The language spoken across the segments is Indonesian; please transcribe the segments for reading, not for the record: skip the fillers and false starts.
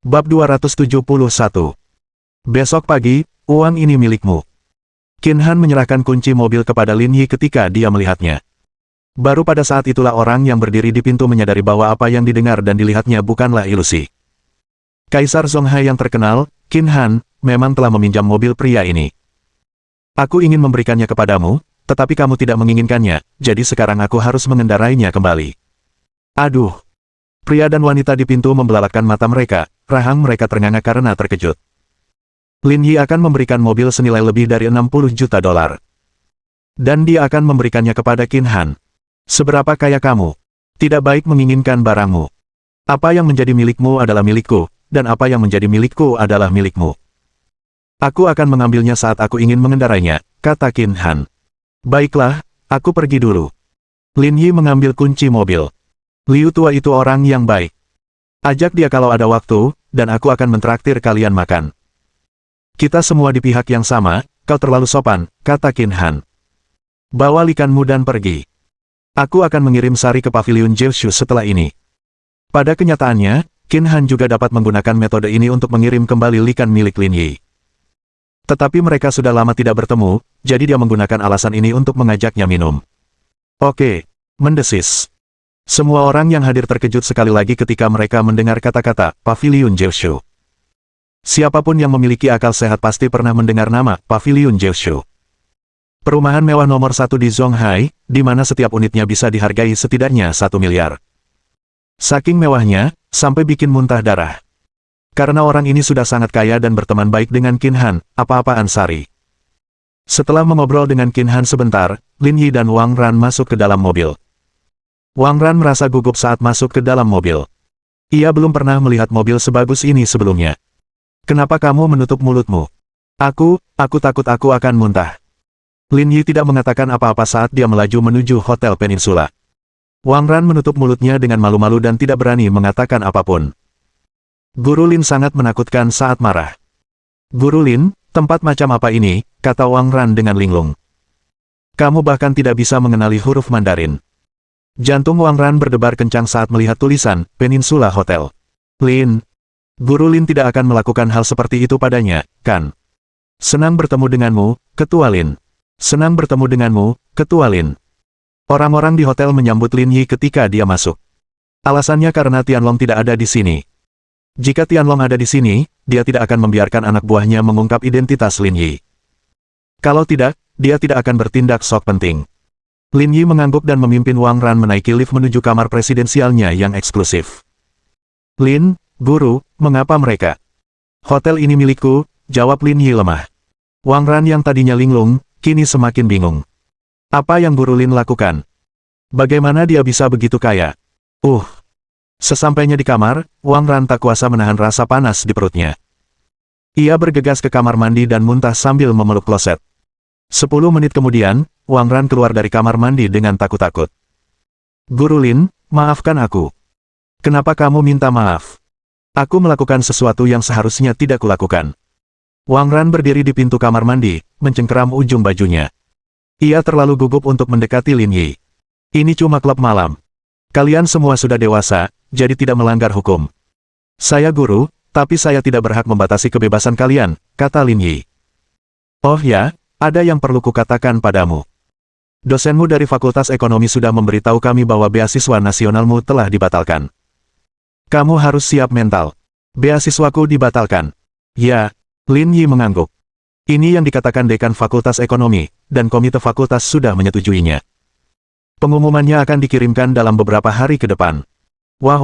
Bab 271. Besok pagi, uang ini milikmu. Qin Han menyerahkan kunci mobil kepada Lin Yi ketika dia melihatnya. Baru pada saat itulah orang yang berdiri di pintu menyadari bahwa apa yang didengar dan dilihatnya bukanlah ilusi. Kaisar Zonghai yang terkenal, Qin Han, memang telah meminjam mobil pria ini. Aku ingin memberikannya kepadamu, tetapi kamu tidak menginginkannya, jadi sekarang aku harus mengendarainya kembali. Aduh! Pria dan wanita di pintu membelalakan mata mereka, rahang mereka ternganga karena terkejut. Lin Yi akan memberikan mobil senilai lebih dari 60 juta dolar. Dan dia akan memberikannya kepada Qin Han. Seberapa kaya kamu? Tidak baik menginginkan barangmu. Apa yang menjadi milikmu adalah milikku, dan apa yang menjadi milikku adalah milikmu. Aku akan mengambilnya saat aku ingin mengendarainya, kata Qin Han. Baiklah, aku pergi dulu. Lin Yi mengambil kunci mobil. Liu tua itu orang yang baik. Ajak dia kalau ada waktu, dan aku akan mentraktir kalian makan. Kita semua di pihak yang sama, kau terlalu sopan, kata Qin Han. Bawa likanmu dan pergi. Aku akan mengirim Sari ke pavilion Jiushu setelah ini. Pada kenyataannya, Qin Han juga dapat menggunakan metode ini untuk mengirim kembali likan milik Lin Yi. Tetapi mereka sudah lama tidak bertemu, jadi dia menggunakan alasan ini untuk mengajaknya minum. Oke, mendesis. Semua orang yang hadir terkejut sekali lagi ketika mereka mendengar kata-kata Pavilion Jiushu. Siapapun yang memiliki akal sehat pasti pernah mendengar nama Pavilion Jiushu. Perumahan mewah nomor 1 di Zonghai, di mana setiap unitnya bisa dihargai setidaknya 1 miliar. Saking mewahnya, sampai bikin muntah darah. Karena orang ini sudah sangat kaya dan berteman baik dengan Qin Han, apa-apaan Sari. Setelah mengobrol dengan Qin Han sebentar, Lin Yi dan Wang Ran masuk ke dalam mobil. Wang Ran merasa gugup saat masuk ke dalam mobil. Ia belum pernah melihat mobil sebagus ini sebelumnya. Kenapa kamu menutup mulutmu? Aku takut aku akan muntah. Lin Yi tidak mengatakan apa-apa saat dia melaju menuju Hotel Peninsula. Wang Ran menutup mulutnya dengan malu-malu dan tidak berani mengatakan apapun. Guru Lin sangat menakutkan saat marah. Guru Lin, tempat macam apa ini, kata Wang Ran dengan linglung. Kamu bahkan tidak bisa mengenali huruf Mandarin. Jantung Wang Ran berdebar kencang saat melihat tulisan, Peninsula Hotel. Lin. Guru Lin tidak akan melakukan hal seperti itu padanya, kan? Senang bertemu denganmu, Ketua Lin. Senang bertemu denganmu, Ketua Lin. Orang-orang di hotel menyambut Lin Yi ketika dia masuk. Alasannya karena Tianlong tidak ada di sini. Jika Tianlong ada di sini, dia tidak akan membiarkan anak buahnya mengungkap identitas Lin Yi. Kalau tidak, dia tidak akan bertindak sok penting. Lin Yi mengangguk dan memimpin Wang Ran menaiki lift menuju kamar presidensialnya yang eksklusif. Lin, guru, mengapa mereka? Hotel ini milikku, jawab Lin Yi lemah. Wang Ran yang tadinya linglung, kini semakin bingung. Apa yang guru Lin lakukan? Bagaimana dia bisa begitu kaya? Sesampainya di kamar, Wang Ran tak kuasa menahan rasa panas di perutnya. Ia bergegas ke kamar mandi dan muntah sambil memeluk kloset. 10 menit kemudian, Wang Ran keluar dari kamar mandi dengan takut-takut. Guru Lin, maafkan aku. Kenapa kamu minta maaf? Aku melakukan sesuatu yang seharusnya tidak kulakukan. Wang Ran berdiri di pintu kamar mandi, mencengkeram ujung bajunya. Ia terlalu gugup untuk mendekati Lin Yi. Ini cuma klub malam. Kalian semua sudah dewasa, jadi tidak melanggar hukum. Saya guru, tapi saya tidak berhak membatasi kebebasan kalian, kata Lin Yi. Oh ya, ada yang perlu kukatakan padamu. Dosenmu dari Fakultas Ekonomi sudah memberitahu kami bahwa beasiswa nasionalmu telah dibatalkan. Kamu harus siap mental. Beasiswaku dibatalkan. Ya, Lin Yi mengangguk. Ini yang dikatakan dekan Fakultas Ekonomi, dan komite fakultas sudah menyetujuinya. Pengumumannya akan dikirimkan dalam beberapa hari ke depan. Wah.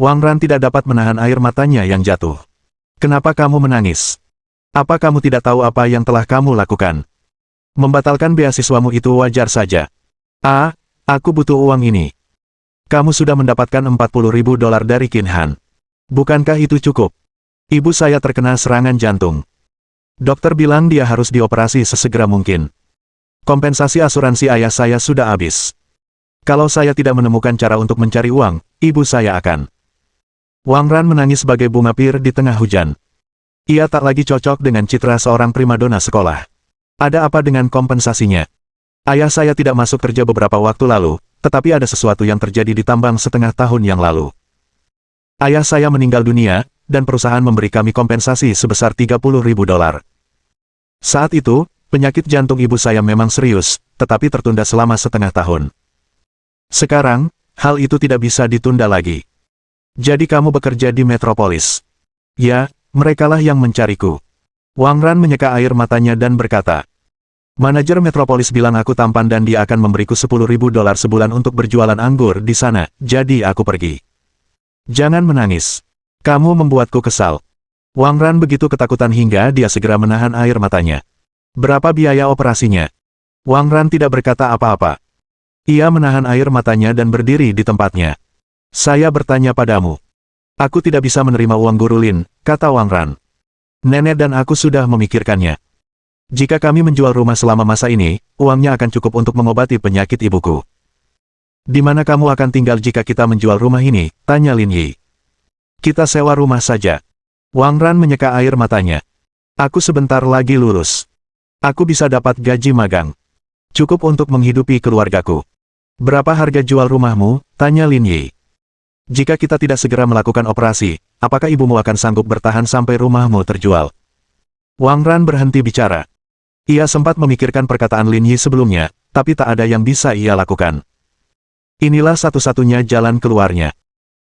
Wang Ran tidak dapat menahan air matanya yang jatuh. Kenapa kamu menangis? Apa kamu tidak tahu apa yang telah kamu lakukan? Membatalkan beasiswamu itu wajar saja. Aku butuh uang ini. Kamu sudah mendapatkan 40.000 dolar dari Qin Han. Bukankah itu cukup? Ibu saya terkena serangan jantung. Dokter bilang dia harus dioperasi sesegera mungkin. Kompensasi asuransi ayah saya sudah habis. Kalau saya tidak menemukan cara untuk mencari uang, ibu saya akan. Wang Ran menangis sebagai bunga pir di tengah hujan. Ia tak lagi cocok dengan citra seorang primadona sekolah. Ada apa dengan kompensasinya? Ayah saya tidak masuk kerja beberapa waktu lalu, tetapi ada sesuatu yang terjadi di tambang setengah tahun yang lalu. Ayah saya meninggal dunia, dan perusahaan memberi kami kompensasi sebesar $30.000. Saat itu, penyakit jantung ibu saya memang serius, tetapi tertunda selama setengah tahun. Sekarang, hal itu tidak bisa ditunda lagi. Jadi kamu bekerja di Metropolis. Ya, merekalah yang mencariku. Wang Ran menyeka air matanya dan berkata, manajer Metropolis bilang aku tampan dan dia akan memberiku $10.000 sebulan untuk berjualan anggur di sana, jadi aku pergi. Jangan menangis. Kamu membuatku kesal. Wang Ran begitu ketakutan hingga dia segera menahan air matanya. Berapa biaya operasinya? Wang Ran tidak berkata apa-apa. Ia menahan air matanya dan berdiri di tempatnya. Saya bertanya padamu. Aku tidak bisa menerima uang Guru Lin, kata Wang Ran. Nenek dan aku sudah memikirkannya. Jika kami menjual rumah selama masa ini, uangnya akan cukup untuk mengobati penyakit ibuku. Di mana kamu akan tinggal jika kita menjual rumah ini? Tanya Lin Yi. Kita sewa rumah saja. Wang Ran menyeka air matanya. Aku sebentar lagi lulus. Aku bisa dapat gaji magang. Cukup untuk menghidupi keluargaku. Berapa harga jual rumahmu? Tanya Lin Yi. Jika kita tidak segera melakukan operasi, apakah ibumu akan sanggup bertahan sampai rumahmu terjual? Wang Ran berhenti bicara. Ia sempat memikirkan perkataan Lin Yi sebelumnya, tapi tak ada yang bisa ia lakukan. Inilah satu-satunya jalan keluarnya.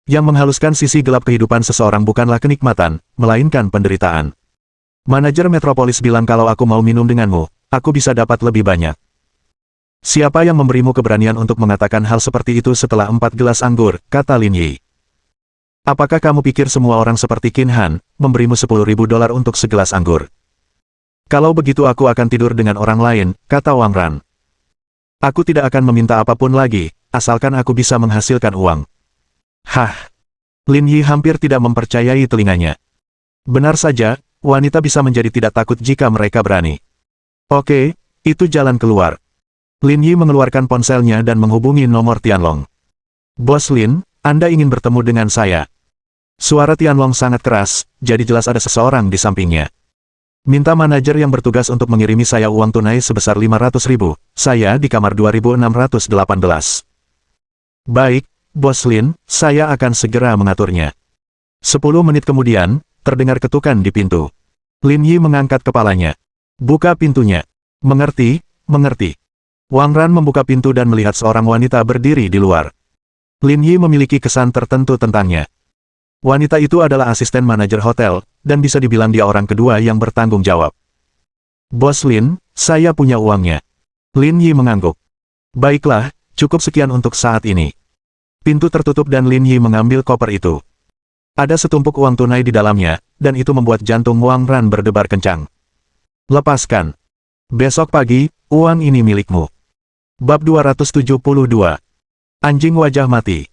Yang menghaluskan sisi gelap kehidupan seseorang bukanlah kenikmatan, melainkan penderitaan. Manajer Metropolis bilang kalau aku mau minum denganmu, aku bisa dapat lebih banyak. Siapa yang memberimu keberanian untuk mengatakan hal seperti itu setelah 4 gelas anggur, kata Lin Yi. Apakah kamu pikir semua orang seperti Qin Han, memberimu $10.000 untuk segelas anggur? Kalau begitu aku akan tidur dengan orang lain, kata Wang Ran. Aku tidak akan meminta apapun lagi, asalkan aku bisa menghasilkan uang. Hah! Lin Yi hampir tidak mempercayai telinganya. Benar saja, wanita bisa menjadi tidak takut jika mereka berani. Oke, itu jalan keluar. Lin Yi mengeluarkan ponselnya dan menghubungi nomor Tianlong. Bos Lin, Anda ingin bertemu dengan saya. Suara Tianlong sangat keras, jadi jelas ada seseorang di sampingnya. Minta manajer yang bertugas untuk mengirimi saya uang tunai sebesar 500.000, saya di kamar 2618. Baik, Bos Lin, saya akan segera mengaturnya. 10 menit kemudian, terdengar ketukan di pintu. Lin Yi mengangkat kepalanya. Buka pintunya. Mengerti, mengerti. Wang Ran membuka pintu dan melihat seorang wanita berdiri di luar. Lin Yi memiliki kesan tertentu tentangnya. Wanita itu adalah asisten manajer hotel, dan bisa dibilang dia orang kedua yang bertanggung jawab. Bos Lin, saya punya uangnya. Lin Yi mengangguk. Baiklah, cukup sekian untuk saat ini. Pintu tertutup dan Lin Yi mengambil koper itu. Ada setumpuk uang tunai di dalamnya, dan itu membuat jantung Wang Ran berdebar kencang. Lepaskan. Besok pagi, uang ini milikmu. Bab 272. Anjing wajah mati.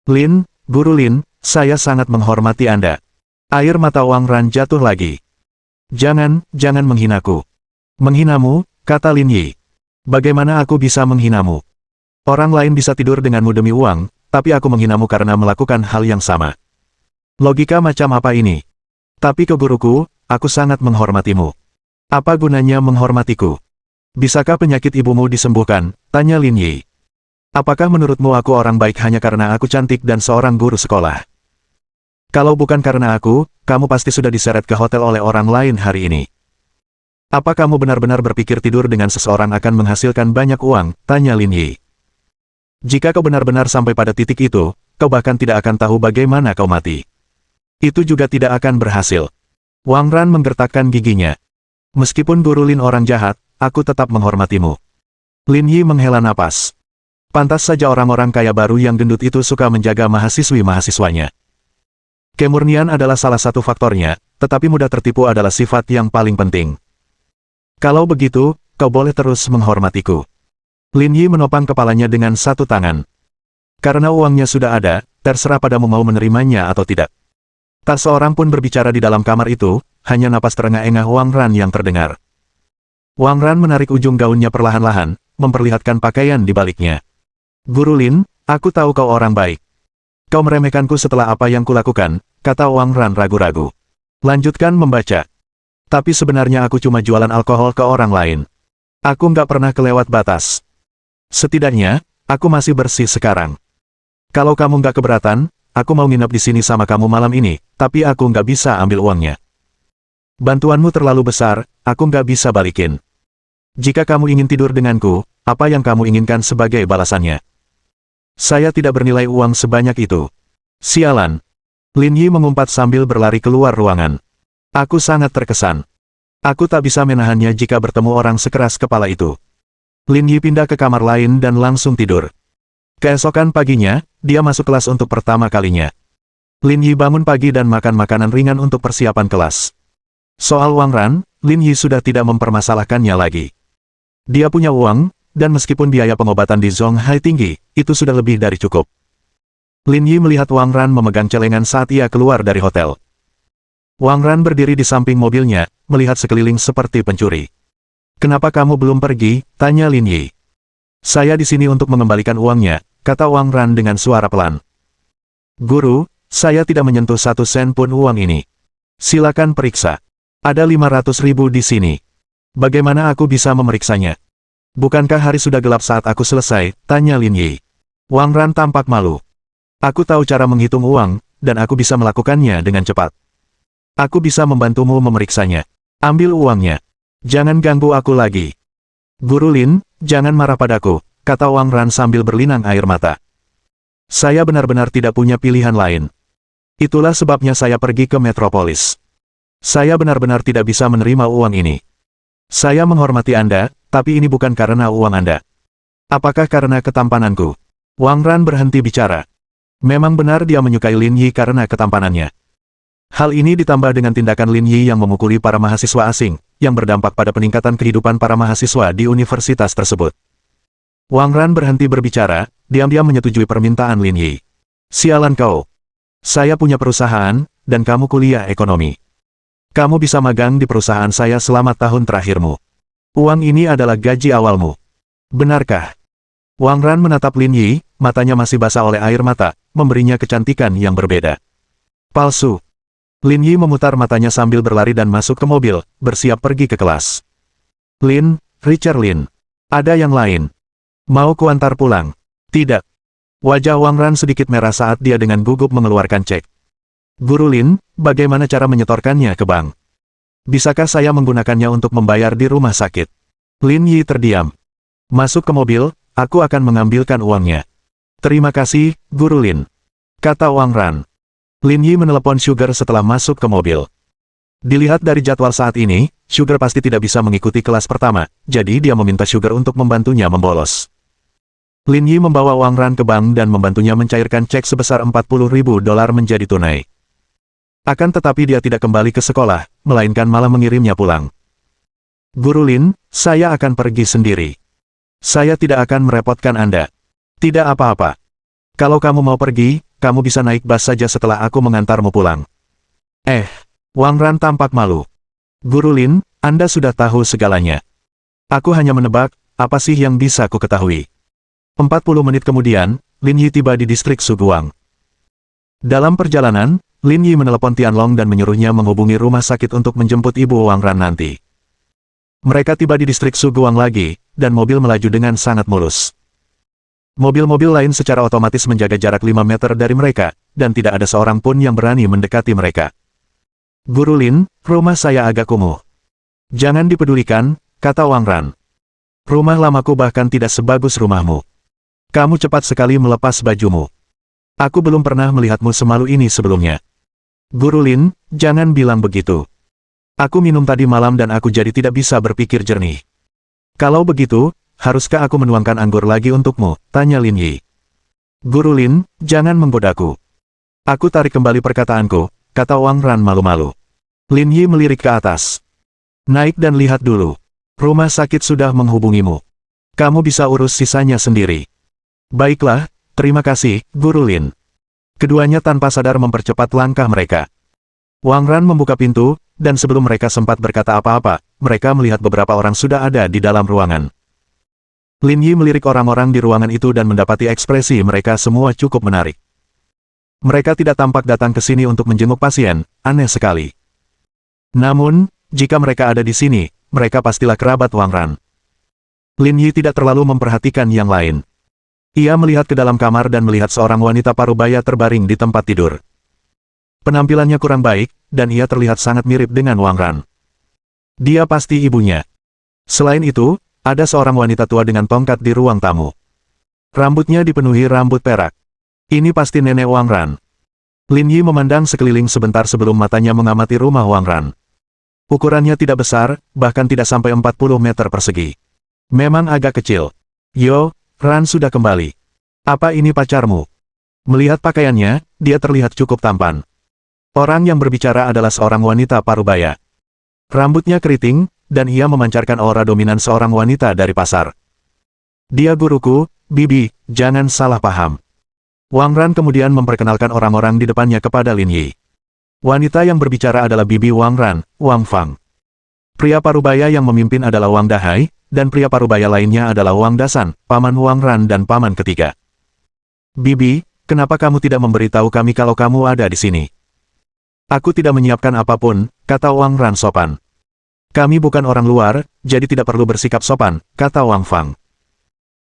Lin, Guru Lin, saya sangat menghormati Anda. Air mata Wang Ran jatuh lagi. Jangan menghinaku. Menghinamu, kata Lin Yi. Bagaimana aku bisa menghinamu? Orang lain bisa tidur denganmu demi uang, tapi aku menghinamu karena melakukan hal yang sama. Logika macam apa ini? Tapi ke guruku, aku sangat menghormatimu. Apa gunanya menghormatiku? Bisakah penyakit ibumu disembuhkan? Tanya Lin Yi. Apakah menurutmu aku orang baik hanya karena aku cantik dan seorang guru sekolah? Kalau bukan karena aku, kamu pasti sudah diseret ke hotel oleh orang lain hari ini. Apa kamu benar-benar berpikir tidur dengan seseorang akan menghasilkan banyak uang? Tanya Lin Yi. Jika kau benar-benar sampai pada titik itu, kau bahkan tidak akan tahu bagaimana kau mati. Itu juga tidak akan berhasil. Wang Ran menggertakkan giginya. Meskipun Guru Lin orang jahat, aku tetap menghormatimu. Lin Yi menghela napas. Pantas saja orang-orang kaya baru yang gendut itu suka menjaga mahasiswi-mahasiswanya. Kemurnian adalah salah satu faktornya, tetapi mudah tertipu adalah sifat yang paling penting. Kalau begitu, kau boleh terus menghormatiku. Lin Yi menopang kepalanya dengan satu tangan. Karena uangnya sudah ada, terserah padamu mau menerimanya atau tidak. Tak seorang pun berbicara di dalam kamar itu, hanya napas terengah-engah Wang Ran yang terdengar. Wang Ran menarik ujung gaunnya perlahan-lahan, memperlihatkan pakaian di baliknya. Guru Lin, aku tahu kau orang baik. Kau meremehkanku setelah apa yang kulakukan, kata Wang Ran ragu-ragu. Lanjutkan membaca. Tapi sebenarnya aku cuma jualan alkohol ke orang lain. Aku nggak pernah kelewat batas. Setidaknya, aku masih bersih sekarang. Kalau kamu nggak keberatan, aku mau nginep di sini sama kamu malam ini, tapi aku nggak bisa ambil uangnya. Bantuanmu terlalu besar, aku nggak bisa balikin. Jika kamu ingin tidur denganku, apa yang kamu inginkan sebagai balasannya? Saya tidak bernilai uang sebanyak itu. Sialan. Lin Yi mengumpat sambil berlari keluar ruangan. Aku sangat terkesan. Aku tak bisa menahannya jika bertemu orang sekeras kepala itu. Lin Yi pindah ke kamar lain dan langsung tidur. Keesokan paginya, dia masuk kelas untuk pertama kalinya. Lin Yi bangun pagi dan makan makanan ringan untuk persiapan kelas. Soal Wang Ran, Lin Yi sudah tidak mempermasalahkannya lagi. Dia punya uang, dan meskipun biaya pengobatan di Zonghai tinggi, itu sudah lebih dari cukup. Lin Yi melihat Wang Ran memegang celengan saat ia keluar dari hotel. Wang Ran berdiri di samping mobilnya, melihat sekeliling seperti pencuri. Kenapa kamu belum pergi? Tanya Lin Yi. Saya di sini untuk mengembalikan uangnya, kata Wang Ran dengan suara pelan. Guru, saya tidak menyentuh 1 sen pun uang ini. Silakan periksa. Ada 500.000 di sini. Bagaimana aku bisa memeriksanya? Bukankah hari sudah gelap saat aku selesai? Tanya Lin Yi. Wang Ran tampak malu. Aku tahu cara menghitung uang, dan aku bisa melakukannya dengan cepat. Aku bisa membantumu memeriksanya. Ambil uangnya. Jangan ganggu aku lagi. Guru Lin, jangan marah padaku, kata Wang Ran sambil berlinang air mata. Saya benar-benar tidak punya pilihan lain. Itulah sebabnya saya pergi ke Metropolis. Saya benar-benar tidak bisa menerima uang ini. Saya menghormati Anda, tapi ini bukan karena uang Anda. Apakah karena ketampananku? Wang Ran berhenti bicara. Memang benar dia menyukai Lin Yi karena ketampanannya. Hal ini ditambah dengan tindakan Lin Yi yang memukuli para mahasiswa asing, yang berdampak pada peningkatan kehidupan para mahasiswa di universitas tersebut. Wang Ran berhenti berbicara, diam-diam menyetujui permintaan Lin Yi. Sialan kau. Saya punya perusahaan, dan kamu kuliah ekonomi. Kamu bisa magang di perusahaan saya selama tahun terakhirmu. Uang ini adalah gaji awalmu. Benarkah? Wang Ran menatap Lin Yi, matanya masih basah oleh air mata, memberinya kecantikan yang berbeda. Palsu. Lin Yi memutar matanya sambil berlari dan masuk ke mobil, bersiap pergi ke kelas. Lin, Richard Lin. Ada yang lain. Mau kuantar pulang? Tidak. Wajah Wang Ran sedikit merah saat dia dengan gugup mengeluarkan cek. Guru Lin, bagaimana cara menyetorkannya ke bank? Bisakah saya menggunakannya untuk membayar di rumah sakit? Lin Yi terdiam. Masuk ke mobil, aku akan mengambilkan uangnya. Terima kasih, Guru Lin. Kata Wang Ran. Lin Yi menelepon Sugar setelah masuk ke mobil. Dilihat dari jadwal saat ini, Sugar pasti tidak bisa mengikuti kelas pertama, jadi dia meminta Sugar untuk membantunya membolos. Lin Yi membawa Wang Ran ke bank dan membantunya mencairkan cek sebesar $40.000 menjadi tunai. Akan tetapi dia tidak kembali ke sekolah, melainkan malah mengirimnya pulang. Guru Lin, saya akan pergi sendiri. Saya tidak akan merepotkan Anda. Tidak apa-apa. Kalau kamu mau pergi, kamu bisa naik bus saja setelah aku mengantarmu pulang. Wang Ran tampak malu. Guru Lin, Anda sudah tahu segalanya. Aku hanya menebak, apa sih yang bisa ku ketahui. 40 menit kemudian, Lin Yi tiba di distrik Suguang. Dalam perjalanan, Lin Yi menelepon Tianlong dan menyuruhnya menghubungi rumah sakit untuk menjemput ibu Wang Ran nanti. Mereka tiba di distrik Suguang lagi, dan mobil melaju dengan sangat mulus. Mobil-mobil lain secara otomatis menjaga jarak 5 meter dari mereka, dan tidak ada seorang pun yang berani mendekati mereka. Guru Lin, rumah saya agak kumuh. Jangan dipedulikan, kata Wang Ran. Rumah lamaku bahkan tidak sebagus rumahmu. Kamu cepat sekali melepas bajumu. Aku belum pernah melihatmu semalu ini sebelumnya. Guru Lin, jangan bilang begitu. Aku minum tadi malam dan aku jadi tidak bisa berpikir jernih. Kalau begitu, haruskah aku menuangkan anggur lagi untukmu? Tanya Lin Yi. Guru Lin, jangan menggodaku. Aku tarik kembali perkataanku, kata Wang Ran malu-malu. Lin Yi melirik ke atas. Naik dan lihat dulu. Rumah sakit sudah menghubungimu. Kamu bisa urus sisanya sendiri. Baiklah, terima kasih, Guru Lin. Keduanya tanpa sadar mempercepat langkah mereka. Wang Ran membuka pintu, dan sebelum mereka sempat berkata apa-apa, mereka melihat beberapa orang sudah ada di dalam ruangan. Lin Yi melirik orang-orang di ruangan itu dan mendapati ekspresi mereka semua cukup menarik. Mereka tidak tampak datang ke sini untuk menjenguk pasien, aneh sekali. Namun, jika mereka ada di sini, mereka pastilah kerabat Wang Ran. Lin Yi tidak terlalu memperhatikan yang lain. Ia melihat ke dalam kamar dan melihat seorang wanita parubaya terbaring di tempat tidur. Penampilannya kurang baik, dan ia terlihat sangat mirip dengan Wang Ran. Dia pasti ibunya. Selain itu, ada seorang wanita tua dengan tongkat di ruang tamu. Rambutnya dipenuhi rambut perak. Ini pasti nenek Wang Ran. Lin Yi memandang sekeliling sebentar sebelum matanya mengamati rumah Wang Ran. Ukurannya tidak besar, bahkan tidak sampai 40 meter persegi. Memang agak kecil. Yo, Ran sudah kembali. Apa ini pacarmu? Melihat pakaiannya, dia terlihat cukup tampan. Orang yang berbicara adalah seorang wanita parubaya. Rambutnya keriting, dan ia memancarkan aura dominan seorang wanita dari pasar. Dia guruku, Bibi, jangan salah paham. Wang Ran kemudian memperkenalkan orang-orang di depannya kepada Lin Yi. Wanita yang berbicara adalah Bibi Wang Ran, Wang Fang. Pria parubaya yang memimpin adalah Wang Dahai, dan pria parubaya lainnya adalah Wang Dasan, paman Wang Ran dan paman ketiga. Bibi, kenapa kamu tidak memberitahu kami kalau kamu ada di sini? Aku tidak menyiapkan apapun, kata Wang Ran sopan. Kami bukan orang luar, jadi tidak perlu bersikap sopan, kata Wang Fang.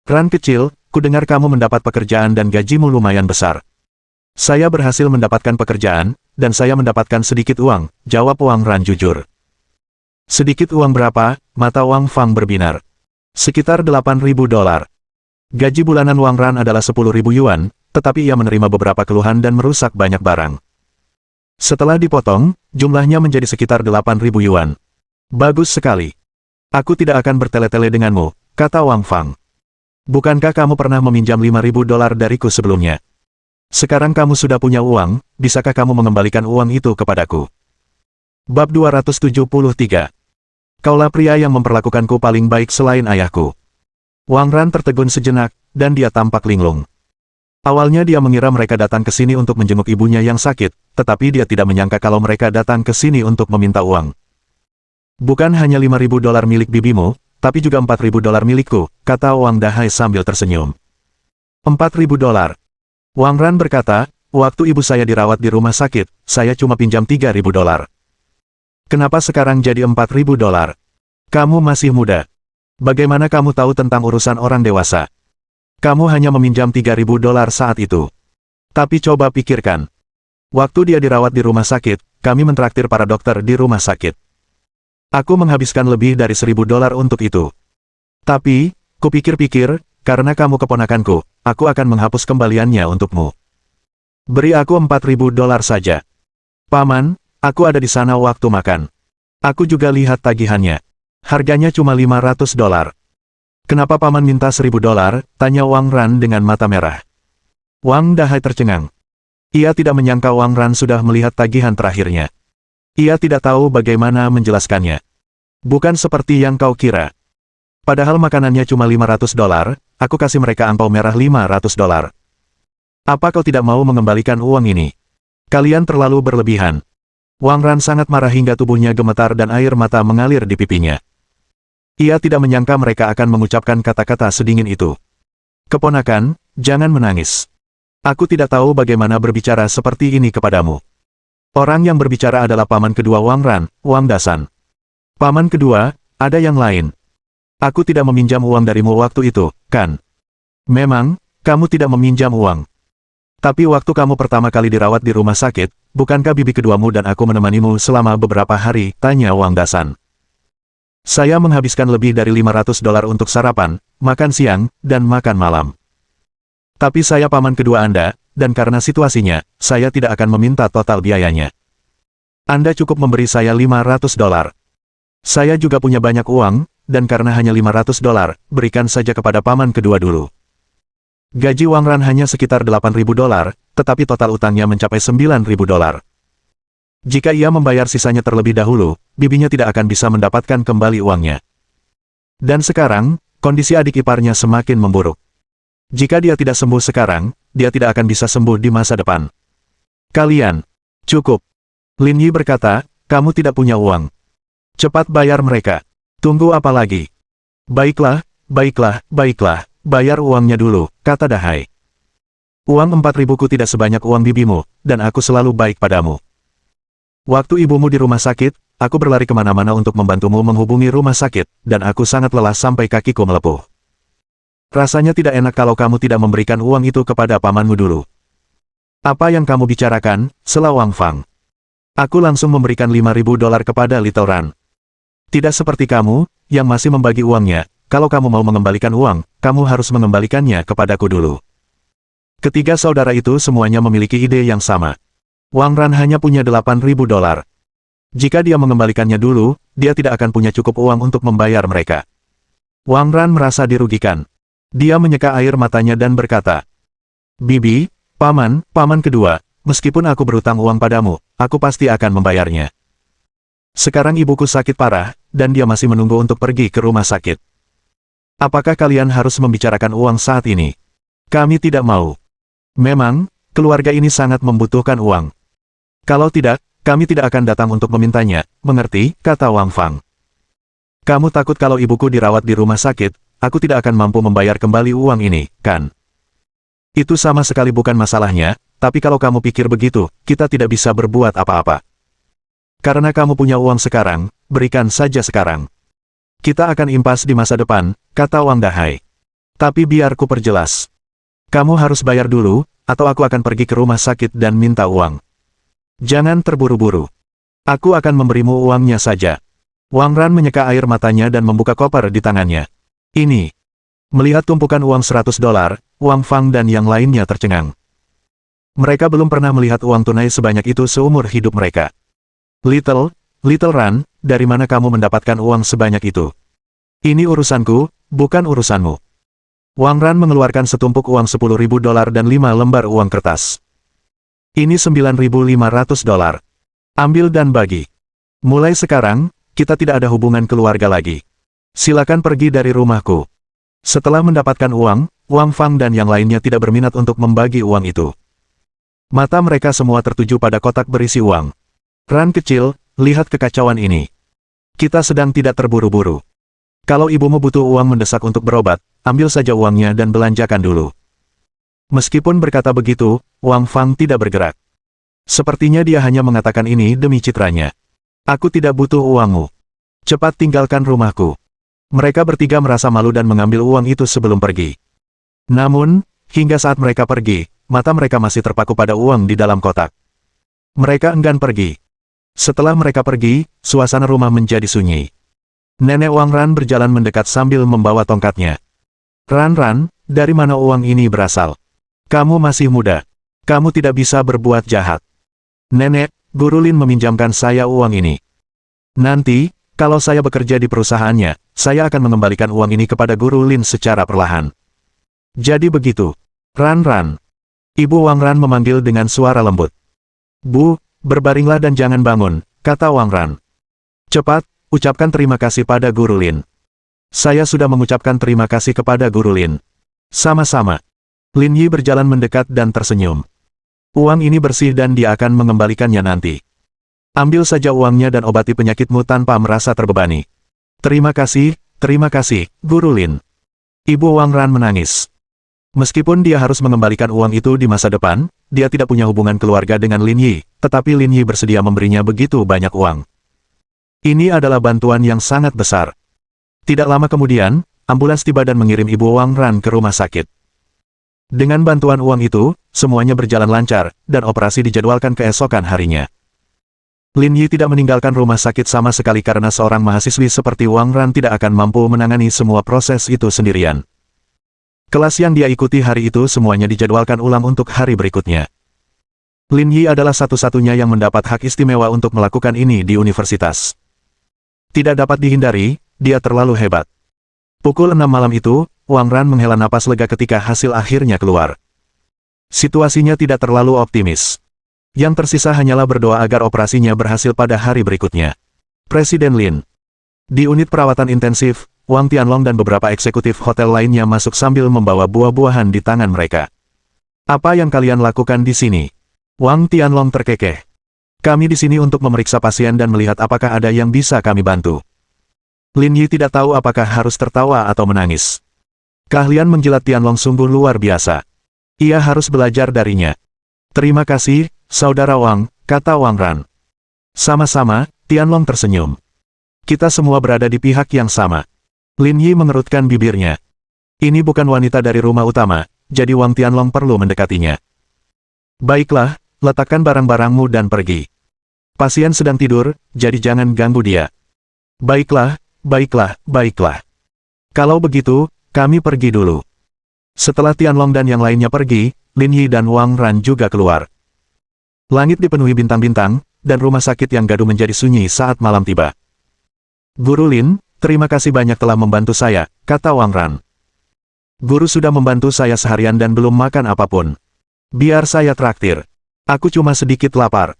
Ran kecil, ku dengar kamu mendapat pekerjaan dan gajimu lumayan besar. Saya berhasil mendapatkan pekerjaan, dan saya mendapatkan sedikit uang, jawab Wang Ran jujur. Sedikit uang berapa? Mata Wang Fang berbinar. Sekitar 8.000 dolar. Gaji bulanan Wang Ran adalah 10.000 yuan, tetapi ia menerima beberapa keluhan dan merusak banyak barang. Setelah dipotong, jumlahnya menjadi sekitar 8.000 yuan. Bagus sekali. Aku tidak akan bertele-tele denganmu, kata Wang Fang. Bukankah kamu pernah meminjam 5.000 dolar dariku sebelumnya? Sekarang kamu sudah punya uang, bisakah kamu mengembalikan uang itu kepadaku? Bab 273. Kaulah pria yang memperlakukanku paling baik selain ayahku. Wang Ran tertegun sejenak, dan dia tampak linglung. Awalnya dia mengira mereka datang ke sini untuk menjenguk ibunya yang sakit, tetapi dia tidak menyangka kalau mereka datang ke sini untuk meminta uang. Bukan hanya 5.000 dolar milik bibimu, tapi juga 4.000 dolar milikku, kata Wang Dahai sambil tersenyum. 4.000 dolar. Wang Ran berkata, waktu ibu saya dirawat di rumah sakit, saya cuma pinjam 3.000 dolar. Kenapa sekarang jadi 4.000 dolar? Kamu masih muda. Bagaimana kamu tahu tentang urusan orang dewasa? Kamu hanya meminjam 3.000 dolar saat itu. Tapi coba pikirkan. Waktu dia dirawat di rumah sakit, kami mentraktir para dokter di rumah sakit. Aku menghabiskan lebih dari 1.000 dolar untuk itu. Tapi, kupikir-pikir, karena kamu keponakanku, aku akan menghapus kembaliannya untukmu. Beri aku 4.000 dolar saja. Paman, aku ada di sana waktu makan. Aku juga lihat tagihannya. Harganya cuma 500 dolar. Kenapa paman minta 1.000 dolar? Tanya Wang Ran dengan mata merah. Wang Dahai tercengang. Ia tidak menyangka Wang Ran sudah melihat tagihan terakhirnya. Ia tidak tahu bagaimana menjelaskannya. Bukan seperti yang kau kira. Padahal makanannya cuma 500 dolar, aku kasih mereka angpau merah 500 dolar. Apa kau tidak mau mengembalikan uang ini? Kalian terlalu berlebihan. Wang Ran sangat marah hingga tubuhnya gemetar dan air mata mengalir di pipinya. Ia tidak menyangka mereka akan mengucapkan kata-kata sedingin itu. Keponakan, jangan menangis. Aku tidak tahu bagaimana berbicara seperti ini kepadamu. Orang yang berbicara adalah paman kedua Wang Ran, Wang Dasan. Paman kedua, ada yang lain. Aku tidak meminjam uang darimu waktu itu, kan? Memang, kamu tidak meminjam uang. Tapi waktu kamu pertama kali dirawat di rumah sakit, bukankah bibi keduamu dan aku menemanimu selama beberapa hari? Tanya Wang Dasan. Saya menghabiskan lebih dari 500 dolar untuk sarapan, makan siang, dan makan malam. Tapi saya paman kedua Anda, dan karena situasinya, saya tidak akan meminta total biayanya. Anda cukup memberi saya 500 dolar. Saya juga punya banyak uang, dan karena hanya 500 dolar, berikan saja kepada paman kedua dulu. Gaji Wang Ran hanya sekitar 8.000 dolar, tetapi total utangnya mencapai 9.000 dolar. Jika ia membayar sisanya terlebih dahulu, bibinya tidak akan bisa mendapatkan kembali uangnya. Dan sekarang, kondisi adik iparnya semakin memburuk. Jika dia tidak sembuh sekarang, dia tidak akan bisa sembuh di masa depan. Kalian, cukup. Lin Yi berkata, kamu tidak punya uang. Cepat bayar mereka. Tunggu apa lagi? Baiklah, baiklah, baiklah, bayar uangnya dulu, kata Dahai. Uang 4.000 ku tidak sebanyak uang bibimu, dan aku selalu baik padamu. Waktu ibumu di rumah sakit, aku berlari kemana-mana untuk membantumu menghubungi rumah sakit, dan aku sangat lelah sampai kakiku melepuh. Rasanya tidak enak kalau kamu tidak memberikan uang itu kepada pamanmu dulu. Apa yang kamu bicarakan, sela Wang Fang. Aku langsung memberikan $5.000 kepada Little Ran. Tidak seperti kamu, yang masih membagi uangnya. Kalau kamu mau mengembalikan uang, kamu harus mengembalikannya kepadaku dulu. Ketiga saudara itu semuanya memiliki ide yang sama. Wang Ran hanya punya $8.000. Jika dia mengembalikannya dulu, dia tidak akan punya cukup uang untuk membayar mereka. Wang Ran merasa dirugikan. Dia menyeka air matanya dan berkata, "Bibi, paman kedua, meskipun aku berutang uang padamu, aku pasti akan membayarnya. Sekarang ibuku sakit parah, dan dia masih menunggu untuk pergi ke rumah sakit. Apakah kalian harus membicarakan uang saat ini? Kami tidak mau. Memang, keluarga ini sangat membutuhkan uang. Kalau tidak, kami tidak akan datang untuk memintanya, mengerti?" kata Wang Fang. "Kamu takut kalau ibuku dirawat di rumah sakit, aku tidak akan mampu membayar kembali uang ini, kan? Itu sama sekali bukan masalahnya, tapi kalau kamu pikir begitu, kita tidak bisa berbuat apa-apa. Karena kamu punya uang sekarang, berikan saja sekarang. Kita akan impas di masa depan," kata Wang Dahai. "Tapi biar ku perjelas. Kamu harus bayar dulu, atau aku akan pergi ke rumah sakit dan minta uang. Jangan terburu-buru. Aku akan memberimu uangnya saja." Wang Ran menyeka air matanya dan membuka koper di tangannya. Ini. Melihat tumpukan uang $100, Wang Fang dan yang lainnya tercengang. Mereka belum pernah melihat uang tunai sebanyak itu seumur hidup mereka. Little Ran, dari mana kamu mendapatkan uang sebanyak itu? Ini urusanku, bukan urusanmu." Wang Ran mengeluarkan setumpuk uang $10.000 dan 5 lembar uang kertas. "Ini $9.500. Ambil dan bagi. Mulai sekarang, kita tidak ada hubungan keluarga lagi. Silakan pergi dari rumahku." Setelah mendapatkan uang, Wang Fang dan yang lainnya tidak berminat untuk membagi uang itu. Mata mereka semua tertuju pada kotak berisi uang. "Ran kecil, lihat kekacauan ini. Kita sedang tidak terburu-buru. Kalau ibumu butuh uang mendesak untuk berobat, ambil saja uangnya dan belanjakan dulu." Meskipun berkata begitu, Wang Fang tidak bergerak. Sepertinya dia hanya mengatakan ini demi citranya. "Aku tidak butuh uangmu. Cepat tinggalkan rumahku." Mereka bertiga merasa malu dan mengambil uang itu sebelum pergi. Namun, hingga saat mereka pergi, mata mereka masih terpaku pada uang di dalam kotak. Mereka enggan pergi. Setelah mereka pergi, suasana rumah menjadi sunyi. Nenek Wang Ran berjalan mendekat sambil membawa tongkatnya. Ran, dari mana uang ini berasal? Kamu masih muda. Kamu tidak bisa berbuat jahat." "Nenek, Guru Lin meminjamkan saya uang ini. Nanti, kalau saya bekerja di perusahaannya, saya akan mengembalikan uang ini kepada Guru Lin secara perlahan." "Jadi begitu. Ran." Ibu Wang Ran memanggil dengan suara lembut. "Bu, berbaringlah dan jangan bangun," kata Wang Ran. "Cepat, ucapkan terima kasih pada Guru Lin." "Saya sudah mengucapkan terima kasih kepada Guru Lin." "Sama-sama." Lin Yi berjalan mendekat dan tersenyum. "Uang ini bersih dan dia akan mengembalikannya nanti. Ambil saja uangnya dan obati penyakitmu tanpa merasa terbebani." Terima kasih, Guru Lin." Ibu Wang Ran menangis. Meskipun dia harus mengembalikan uang itu di masa depan, dia tidak punya hubungan keluarga dengan Lin Yi, tetapi Lin Yi bersedia memberinya begitu banyak uang. Ini adalah bantuan yang sangat besar. Tidak lama kemudian, ambulans tiba dan mengirim Ibu Wang Ran ke rumah sakit. Dengan bantuan uang itu, semuanya berjalan lancar, dan operasi dijadwalkan keesokan harinya. Lin Yi tidak meninggalkan rumah sakit sama sekali karena seorang mahasiswi seperti Wang Ran tidak akan mampu menangani semua proses itu sendirian. Kelas yang dia ikuti hari itu semuanya dijadwalkan ulang untuk hari berikutnya. Lin Yi adalah satu-satunya yang mendapat hak istimewa untuk melakukan ini di universitas. Tidak dapat dihindari, dia terlalu hebat. Pukul 6 malam itu, Wang Ran menghela napas lega ketika hasil akhirnya keluar. Situasinya tidak terlalu optimis. Yang tersisa hanyalah berdoa agar operasinya berhasil pada hari berikutnya. Presiden Lin. Di unit perawatan intensif, Wang Tianlong dan beberapa eksekutif hotel lainnya masuk sambil membawa buah-buahan di tangan mereka. "Apa yang kalian lakukan di sini?" Wang Tianlong terkekeh. "Kami di sini untuk memeriksa pasien dan melihat apakah ada yang bisa kami bantu." Lin Yi tidak tahu apakah harus tertawa atau menangis. Keahlian menjilat Tianlong sungguh luar biasa. Ia harus belajar darinya. "Terima kasih, Saudara Wang," kata Wang Ran. "Sama-sama," Tianlong tersenyum. "Kita semua berada di pihak yang sama." Lin Yi mengerutkan bibirnya. Ini bukan wanita dari rumah utama, jadi Wang Tianlong perlu mendekatinya. Baiklah, letakkan barang-barangmu dan pergi. Pasien sedang tidur, jadi jangan ganggu dia. Baiklah, baiklah, baiklah. Kalau begitu, kami pergi dulu. Setelah Tianlong dan yang lainnya pergi, Lin Yi dan Wang Ran juga keluar. Langit dipenuhi bintang-bintang, dan rumah sakit yang gaduh menjadi sunyi saat malam tiba. Guru Lin, terima kasih banyak telah membantu saya, kata Wang Ran. Guru sudah membantu saya seharian dan belum makan apapun. Biar saya traktir. Aku cuma sedikit lapar.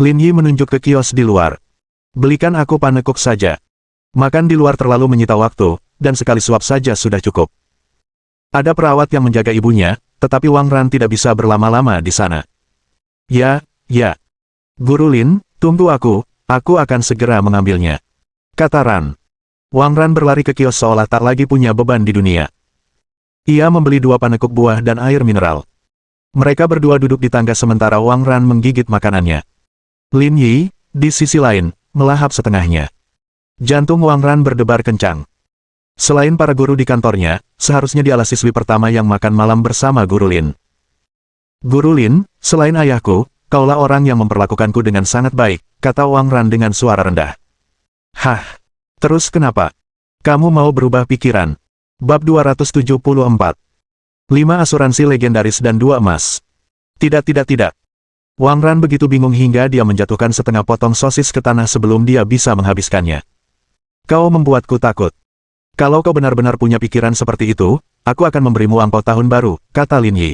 Lin Yi menunjuk ke kios di luar. Belikan aku panekuk saja. Makan di luar terlalu menyita waktu, dan sekali suap saja sudah cukup. Ada perawat yang menjaga ibunya, tetapi Wang Ran tidak bisa berlama-lama di sana. Ya, ya. Guru Lin, tunggu aku akan segera mengambilnya. Kata Ran. Wang Ran berlari ke kios seolah tak lagi punya beban di dunia. Ia membeli 2 panekuk buah dan air mineral. Mereka berdua duduk di tangga sementara Wang Ran menggigit makanannya. Lin Yi, di sisi lain, melahap setengahnya. Jantung Wang Ran berdebar kencang. Selain para guru di kantornya, seharusnya dialah siswi pertama yang makan malam bersama Guru Lin. Guru Lin, selain ayahku, kaulah orang yang memperlakukanku dengan sangat baik, kata Wang Ran dengan suara rendah. Hah? Terus kenapa? Kamu mau berubah pikiran? Bab 274. 5 asuransi legendaris dan 2 emas. Tidak. Wang Ran begitu bingung hingga dia menjatuhkan setengah potong sosis ke tanah sebelum dia bisa menghabiskannya. Kau membuatku takut. Kalau kau benar-benar punya pikiran seperti itu, aku akan memberimu angpau tahun baru, kata Lin Yi.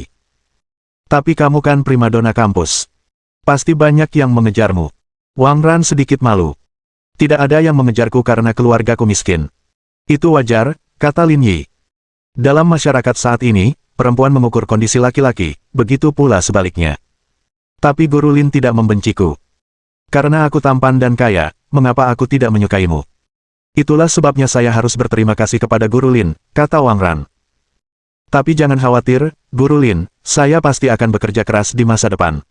Tapi kamu kan primadona kampus. Pasti banyak yang mengejarmu. Wang Ran sedikit malu. Tidak ada yang mengejarku karena keluargaku miskin. Itu wajar, kata Lin Yi. Dalam masyarakat saat ini, perempuan mengukur kondisi laki-laki, begitu pula sebaliknya. Tapi Guru Lin tidak membenciku. Karena aku tampan dan kaya, mengapa aku tidak menyukaimu? Itulah sebabnya saya harus berterima kasih kepada Guru Lin, kata Wang Ran. Tapi jangan khawatir, Guru Lin, saya pasti akan bekerja keras di masa depan.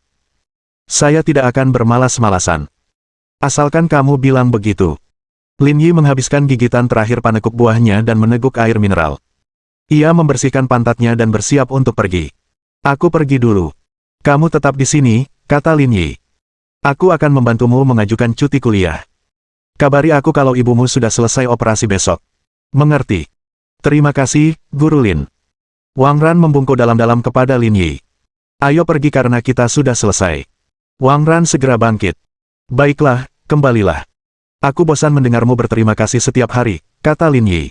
Saya tidak akan bermalas-malasan. Asalkan kamu bilang begitu. Lin Yi menghabiskan gigitan terakhir panekuk buahnya dan meneguk air mineral. Ia membersihkan pantatnya dan bersiap untuk pergi. Aku pergi dulu. Kamu tetap di sini, kata Lin Yi. Aku akan membantumu mengajukan cuti kuliah. Kabari aku kalau ibumu sudah selesai operasi besok. Mengerti? Terima kasih, Guru Lin. Wang Ran membungkuk dalam-dalam kepada Lin Yi. Ayo pergi karena kita sudah selesai. Wang Ran segera bangkit. Baiklah, kembalilah. Aku bosan mendengarmu berterima kasih setiap hari, kata Lin Yi.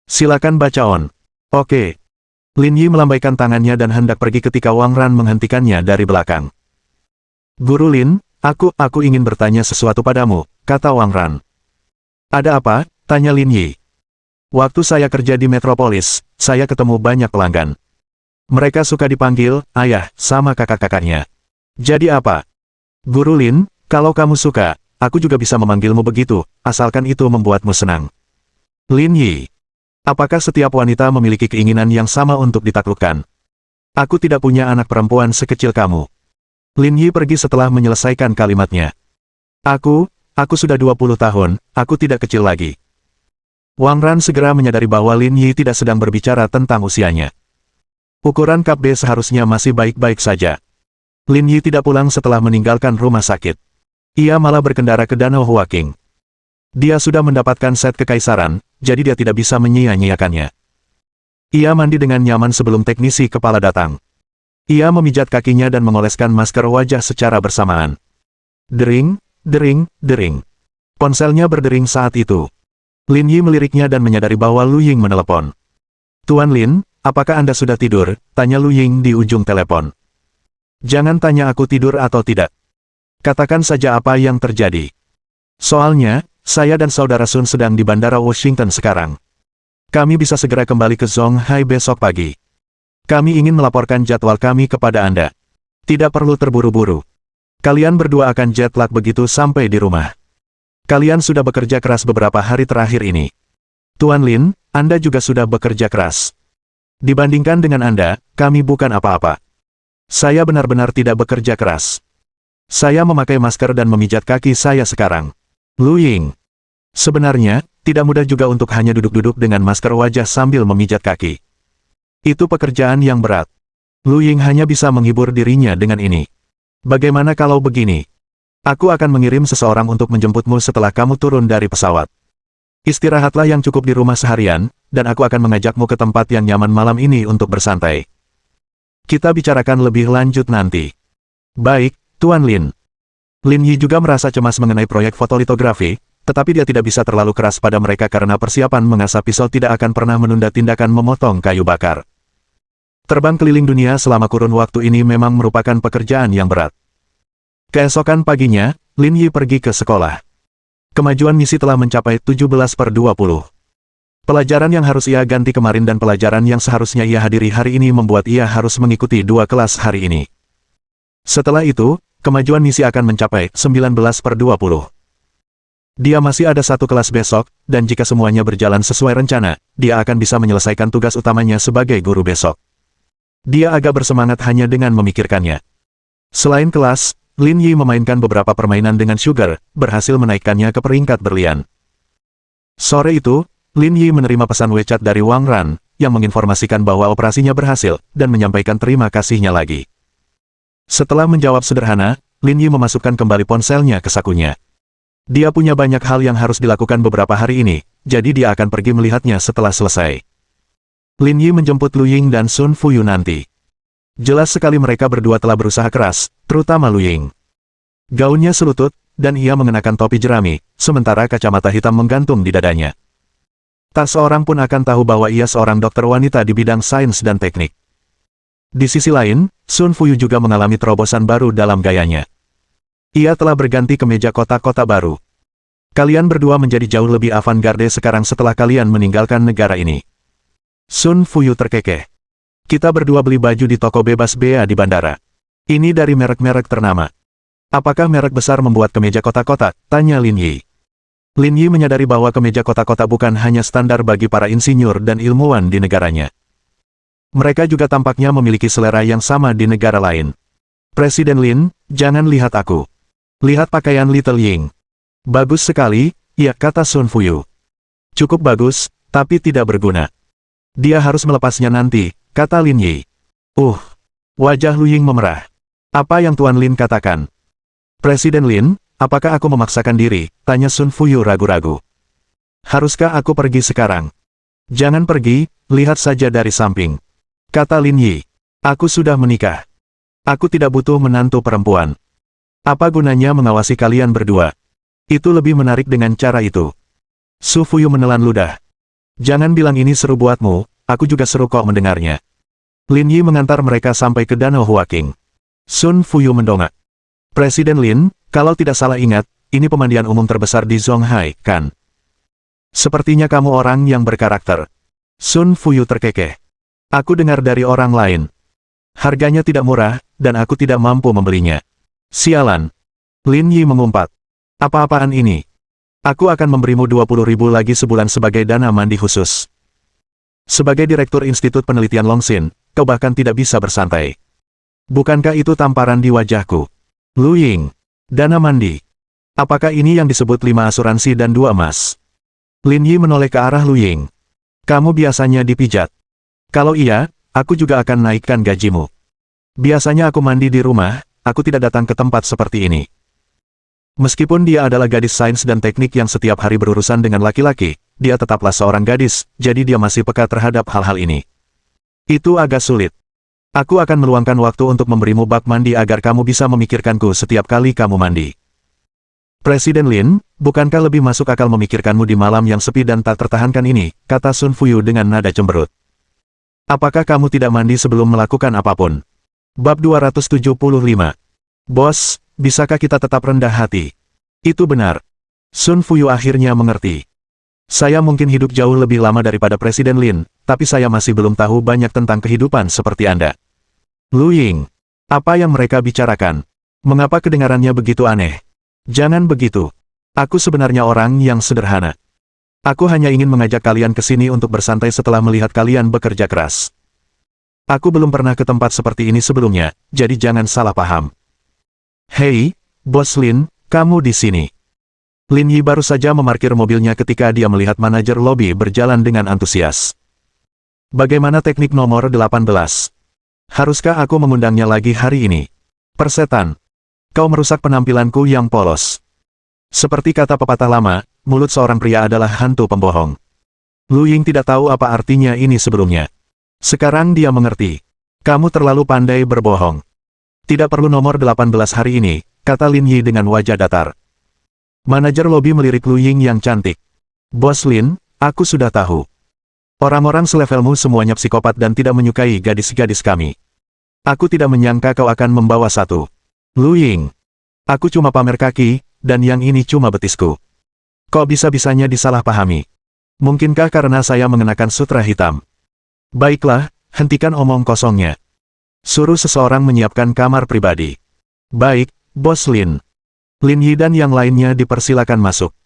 Silakan baca on. Oke. Lin Yi melambaikan tangannya dan hendak pergi ketika Wang Ran menghentikannya dari belakang. Guru Lin, aku ingin bertanya sesuatu padamu, kata Wang Ran. Ada apa? Tanya Lin Yi. Waktu saya kerja di Metropolis, saya ketemu banyak pelanggan. Mereka suka dipanggil ayah sama kakak-kakaknya. Jadi apa? Guru Lin, kalau kamu suka, aku juga bisa memanggilmu begitu, asalkan itu membuatmu senang. Lin Yi. Apakah setiap wanita memiliki keinginan yang sama untuk ditaklukkan? Aku tidak punya anak perempuan sekecil kamu. Lin Yi pergi setelah menyelesaikan kalimatnya. Aku sudah 20 tahun, aku tidak kecil lagi. Wang Ran segera menyadari bahwa Lin Yi tidak sedang berbicara tentang usianya. Ukuran Kap B seharusnya masih baik-baik saja. Lin Yi tidak pulang setelah meninggalkan rumah sakit. Ia malah berkendara ke Danau Huaqing. Dia sudah mendapatkan set kekaisaran, jadi dia tidak bisa menyia-nyiakannya. Ia mandi dengan nyaman sebelum teknisi kepala datang. Ia memijat kakinya dan mengoleskan masker wajah secara bersamaan. Dering, dering, dering. Ponselnya berdering saat itu. Lin Yi meliriknya dan menyadari bahwa Lu Ying menelepon. Tuan Lin, apakah Anda sudah tidur? Tanya Lu Ying di ujung telepon. Jangan tanya aku tidur atau tidak. Katakan saja apa yang terjadi. Soalnya, saya dan saudara Sun sedang di Bandara Washington sekarang. Kami bisa segera kembali ke Zonghai besok pagi. Kami ingin melaporkan jadwal kami kepada Anda. Tidak perlu terburu-buru. Kalian berdua akan jet lag begitu sampai di rumah. Kalian sudah bekerja keras beberapa hari terakhir ini. Tuan Lin, Anda juga sudah bekerja keras. Dibandingkan dengan Anda, kami bukan apa-apa. Saya benar-benar tidak bekerja keras. Saya memakai masker dan memijat kaki saya sekarang. Lu Ying. Sebenarnya, tidak mudah juga untuk hanya duduk-duduk dengan masker wajah sambil memijat kaki. Itu pekerjaan yang berat. Lu Ying hanya bisa menghibur dirinya dengan ini. Bagaimana kalau begini? Aku akan mengirim seseorang untuk menjemputmu setelah kamu turun dari pesawat. Istirahatlah yang cukup di rumah seharian, dan aku akan mengajakmu ke tempat yang nyaman malam ini untuk bersantai. Kita bicarakan lebih lanjut nanti. Baik, Tuan Lin. Lin Yi juga merasa cemas mengenai proyek fotolitografi, tetapi dia tidak bisa terlalu keras pada mereka karena persiapan mengasah pisau tidak akan pernah menunda tindakan memotong kayu bakar. Terbang keliling dunia selama kurun waktu ini memang merupakan pekerjaan yang berat. Keesokan paginya, Lin Yi pergi ke sekolah. Kemajuan misi telah mencapai 17/20. Pelajaran yang harus ia ganti kemarin dan pelajaran yang seharusnya ia hadiri hari ini membuat ia harus mengikuti 2 kelas hari ini. Setelah itu, kemajuan misi akan mencapai 19/20. Dia masih ada 1 kelas besok, dan jika semuanya berjalan sesuai rencana, dia akan bisa menyelesaikan tugas utamanya sebagai guru besok. Dia agak bersemangat hanya dengan memikirkannya. Selain kelas, Lin Yi memainkan beberapa permainan dengan Sugar, berhasil menaikkannya ke peringkat berlian. Sore itu, Lin Yi menerima pesan WeChat dari Wang Ran, yang menginformasikan bahwa operasinya berhasil, dan menyampaikan terima kasihnya lagi. Setelah menjawab sederhana, Lin Yi memasukkan kembali ponselnya ke sakunya. Dia punya banyak hal yang harus dilakukan beberapa hari ini, jadi dia akan pergi melihatnya setelah selesai. Lin Yi menjemput Lu Ying dan Sun Fuyu nanti. Jelas sekali mereka berdua telah berusaha keras, terutama Lu Ying. Gaunnya selutut, dan ia mengenakan topi jerami, sementara kacamata hitam menggantung di dadanya. Tak seorang pun akan tahu bahwa ia seorang dokter wanita di bidang sains dan teknik. Di sisi lain, Sun Fuyu juga mengalami terobosan baru dalam gayanya. Ia telah berganti kemeja kotak-kotak baru. Kalian berdua menjadi jauh lebih avant-garde sekarang setelah kalian meninggalkan negara ini. Sun Fuyu terkekeh. Kita berdua beli baju di toko bebas bea di bandara. Ini dari merek-merek ternama. Apakah merek besar membuat kemeja kotak-kotak? Tanya Lin Yi. Lin Yi menyadari bahwa kemeja kotak-kotak bukan hanya standar bagi para insinyur dan ilmuwan di negaranya. Mereka juga tampaknya memiliki selera yang sama di negara lain. Presiden Lin, jangan lihat aku. Lihat pakaian Little Ying. Bagus sekali, ya, kata Sun Fuyu. Cukup bagus, tapi tidak berguna. Dia harus melepasnya nanti, kata Lin Yi. Wajah Lu Ying memerah. Apa yang Tuan Lin katakan? Presiden Lin, apakah aku memaksakan diri? Tanya Sun Fuyu ragu-ragu. Haruskah aku pergi sekarang? Jangan pergi, lihat saja dari samping. Kata Lin Yi. Aku sudah menikah. Aku tidak butuh menantu perempuan. Apa gunanya mengawasi kalian berdua? Itu lebih menarik dengan cara itu. Su Fuyu menelan ludah. Jangan bilang ini seru buatmu, aku juga seru kok mendengarnya. Lin Yi mengantar mereka sampai ke Danau Huaqing. Sun Fuyu mendongak. Presiden Lin, kalau tidak salah ingat, ini pemandian umum terbesar di Zonghai, kan? Sepertinya kamu orang yang berkarakter. Sun Fuyu terkekeh. Aku dengar dari orang lain. Harganya tidak murah, dan aku tidak mampu membelinya. Sialan. Lin Yi mengumpat. Apa-apaan ini? Aku akan memberimu 20.000 lagi sebulan sebagai dana mandi khusus. Sebagai Direktur Institut Penelitian Longxin, kau bahkan tidak bisa bersantai. Bukankah itu tamparan di wajahku? Lu Ying. Dana mandi. Apakah ini yang disebut 5 asuransi dan 2 emas? Lin Yi menoleh ke arah Lu Ying. Kamu biasanya dipijat. Kalau iya, aku juga akan naikkan gajimu. Biasanya aku mandi di rumah, aku tidak datang ke tempat seperti ini. Meskipun dia adalah gadis sains dan teknik yang setiap hari berurusan dengan laki-laki, dia tetaplah seorang gadis, jadi dia masih peka terhadap hal-hal ini. Itu agak sulit. Aku akan meluangkan waktu untuk memberimu bak mandi agar kamu bisa memikirkanku setiap kali kamu mandi. Presiden Lin, bukankah lebih masuk akal memikirkanmu di malam yang sepi dan tak tertahankan ini, kata Sun Fuyu dengan nada cemberut. Apakah kamu tidak mandi sebelum melakukan apapun? Bab 275. Bos, bisakah kita tetap rendah hati? Itu benar. Sun Fuyu akhirnya mengerti. Saya mungkin hidup jauh lebih lama daripada Presiden Lin, tapi saya masih belum tahu banyak tentang kehidupan seperti Anda. Lu Ying. Apa yang mereka bicarakan? Mengapa kedengarannya begitu aneh? Jangan begitu. Aku sebenarnya orang yang sederhana. Aku hanya ingin mengajak kalian ke sini untuk bersantai setelah melihat kalian bekerja keras. Aku belum pernah ke tempat seperti ini sebelumnya, jadi jangan salah paham. Hei, Bos Lin, kamu di sini. Lin Yi baru saja memarkir mobilnya ketika dia melihat manajer lobi berjalan dengan antusias. Bagaimana teknik nomor 18? Haruskah aku mengundangnya lagi hari ini? Persetan. Kau merusak penampilanku yang polos. Seperti kata pepatah lama, mulut seorang pria adalah hantu pembohong. Lu Ying tidak tahu apa artinya ini sebelumnya. Sekarang dia mengerti. Kamu terlalu pandai berbohong. Tidak perlu nomor 18 hari ini, kata Lin Yi dengan wajah datar. Manajer lobi melirik Lu Ying yang cantik. Bos Lin, aku sudah tahu. Orang-orang selevelmu semuanya psikopat dan tidak menyukai gadis-gadis kami. Aku tidak menyangka kau akan membawa satu. Lu Ying. Aku cuma pamer kaki, dan yang ini cuma betisku. Kok bisa-bisanya disalahpahami? Mungkinkah karena saya mengenakan sutra hitam? Baiklah, hentikan omong kosongnya. Suruh seseorang menyiapkan kamar pribadi. Baik, Bos Lin. Lin Yi dan yang lainnya dipersilakan masuk.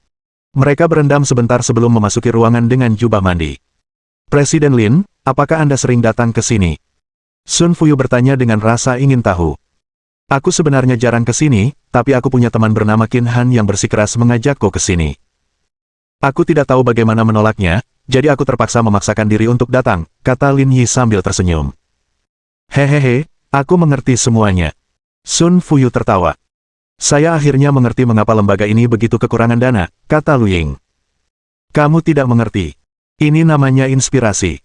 Mereka berendam sebentar sebelum memasuki ruangan dengan jubah mandi. Presiden Lin, apakah Anda sering datang ke sini? Sun Fuyu bertanya dengan rasa ingin tahu. Aku sebenarnya jarang ke sini, tapi aku punya teman bernama Qin Han yang bersikeras mengajakku ke sini. Aku tidak tahu bagaimana menolaknya, jadi aku terpaksa memaksakan diri untuk datang, kata Lin Yi sambil tersenyum. Hehehe, aku mengerti semuanya. Sun Fuyu tertawa. Saya akhirnya mengerti mengapa lembaga ini begitu kekurangan dana, kata Lu Ying. Kamu tidak mengerti. Ini namanya inspirasi.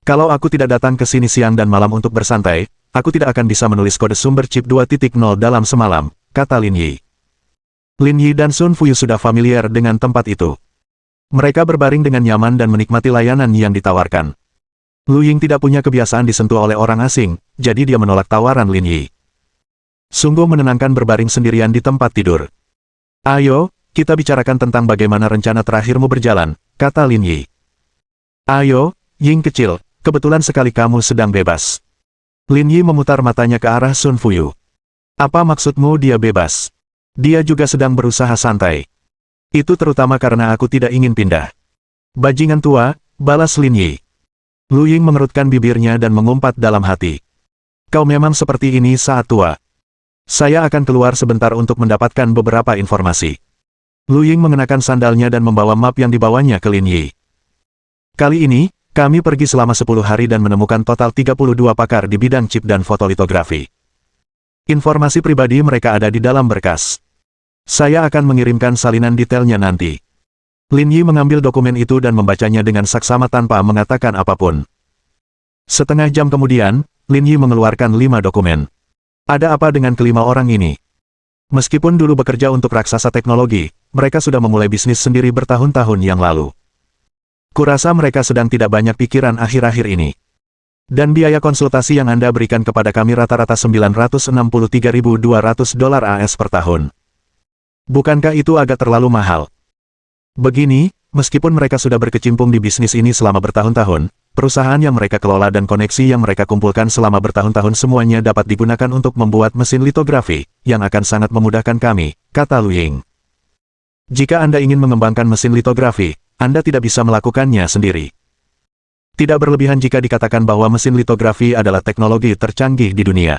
Kalau aku tidak datang ke sini siang dan malam untuk bersantai, aku tidak akan bisa menulis kode sumber chip 2.0 dalam semalam, kata Lin Yi. Lin Yi dan Sun Fuyu sudah familiar dengan tempat itu. Mereka berbaring dengan nyaman dan menikmati layanan yang ditawarkan. Lu Ying tidak punya kebiasaan disentuh oleh orang asing, jadi dia menolak tawaran Lin Yi. Sungguh menenangkan berbaring sendirian di tempat tidur. Ayo, kita bicarakan tentang bagaimana rencana terakhirmu berjalan, kata Lin Yi. Ayo, Ying kecil, kebetulan sekali kamu sedang bebas. Lin Yi memutar matanya ke arah Sun Fuyu. Apa maksudmu dia bebas? Dia juga sedang berusaha santai. Itu terutama karena aku tidak ingin pindah. Bajingan tua, balas Lin Yi. Lu Ying mengerutkan bibirnya dan mengumpat dalam hati. Kau memang seperti ini saat tua. Saya akan keluar sebentar untuk mendapatkan beberapa informasi. Lu Ying mengenakan sandalnya dan membawa map yang dibawanya ke Lin Yi. Kali ini, kami pergi selama 10 hari dan menemukan total 32 pakar di bidang chip dan fotolitografi. Informasi pribadi mereka ada di dalam berkas. Saya akan mengirimkan salinan detailnya nanti. Lin Yi mengambil dokumen itu dan membacanya dengan saksama tanpa mengatakan apapun. Setengah jam kemudian, Lin Yi mengeluarkan 5 dokumen. Ada apa dengan kelima orang ini? Meskipun dulu bekerja untuk raksasa teknologi, mereka sudah memulai bisnis sendiri bertahun-tahun yang lalu. Kurasa mereka sedang tidak banyak pikiran akhir-akhir ini. Dan biaya konsultasi yang Anda berikan kepada kami rata-rata $963.200 AS per tahun. Bukankah itu agak terlalu mahal? Begini, meskipun mereka sudah berkecimpung di bisnis ini selama bertahun-tahun, perusahaan yang mereka kelola dan koneksi yang mereka kumpulkan selama bertahun-tahun semuanya dapat digunakan untuk membuat mesin litografi, yang akan sangat memudahkan kami, kata Lu Ying. Jika Anda ingin mengembangkan mesin litografi, Anda tidak bisa melakukannya sendiri. Tidak berlebihan jika dikatakan bahwa mesin litografi adalah teknologi tercanggih di dunia.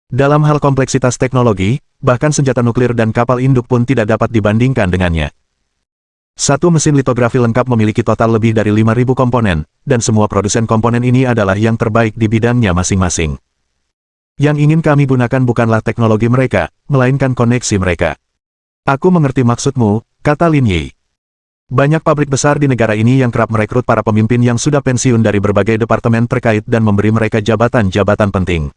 Dalam hal kompleksitas teknologi, bahkan senjata nuklir dan kapal induk pun tidak dapat dibandingkan dengannya. Satu mesin litografi lengkap memiliki total lebih dari 5.000 komponen, dan semua produsen komponen ini adalah yang terbaik di bidangnya masing-masing. Yang ingin kami gunakan bukanlah teknologi mereka, melainkan koneksi mereka. Aku mengerti maksudmu, kata Lin Yi. Banyak pabrik besar di negara ini yang kerap merekrut para pemimpin yang sudah pensiun dari berbagai departemen terkait dan memberi mereka jabatan-jabatan penting.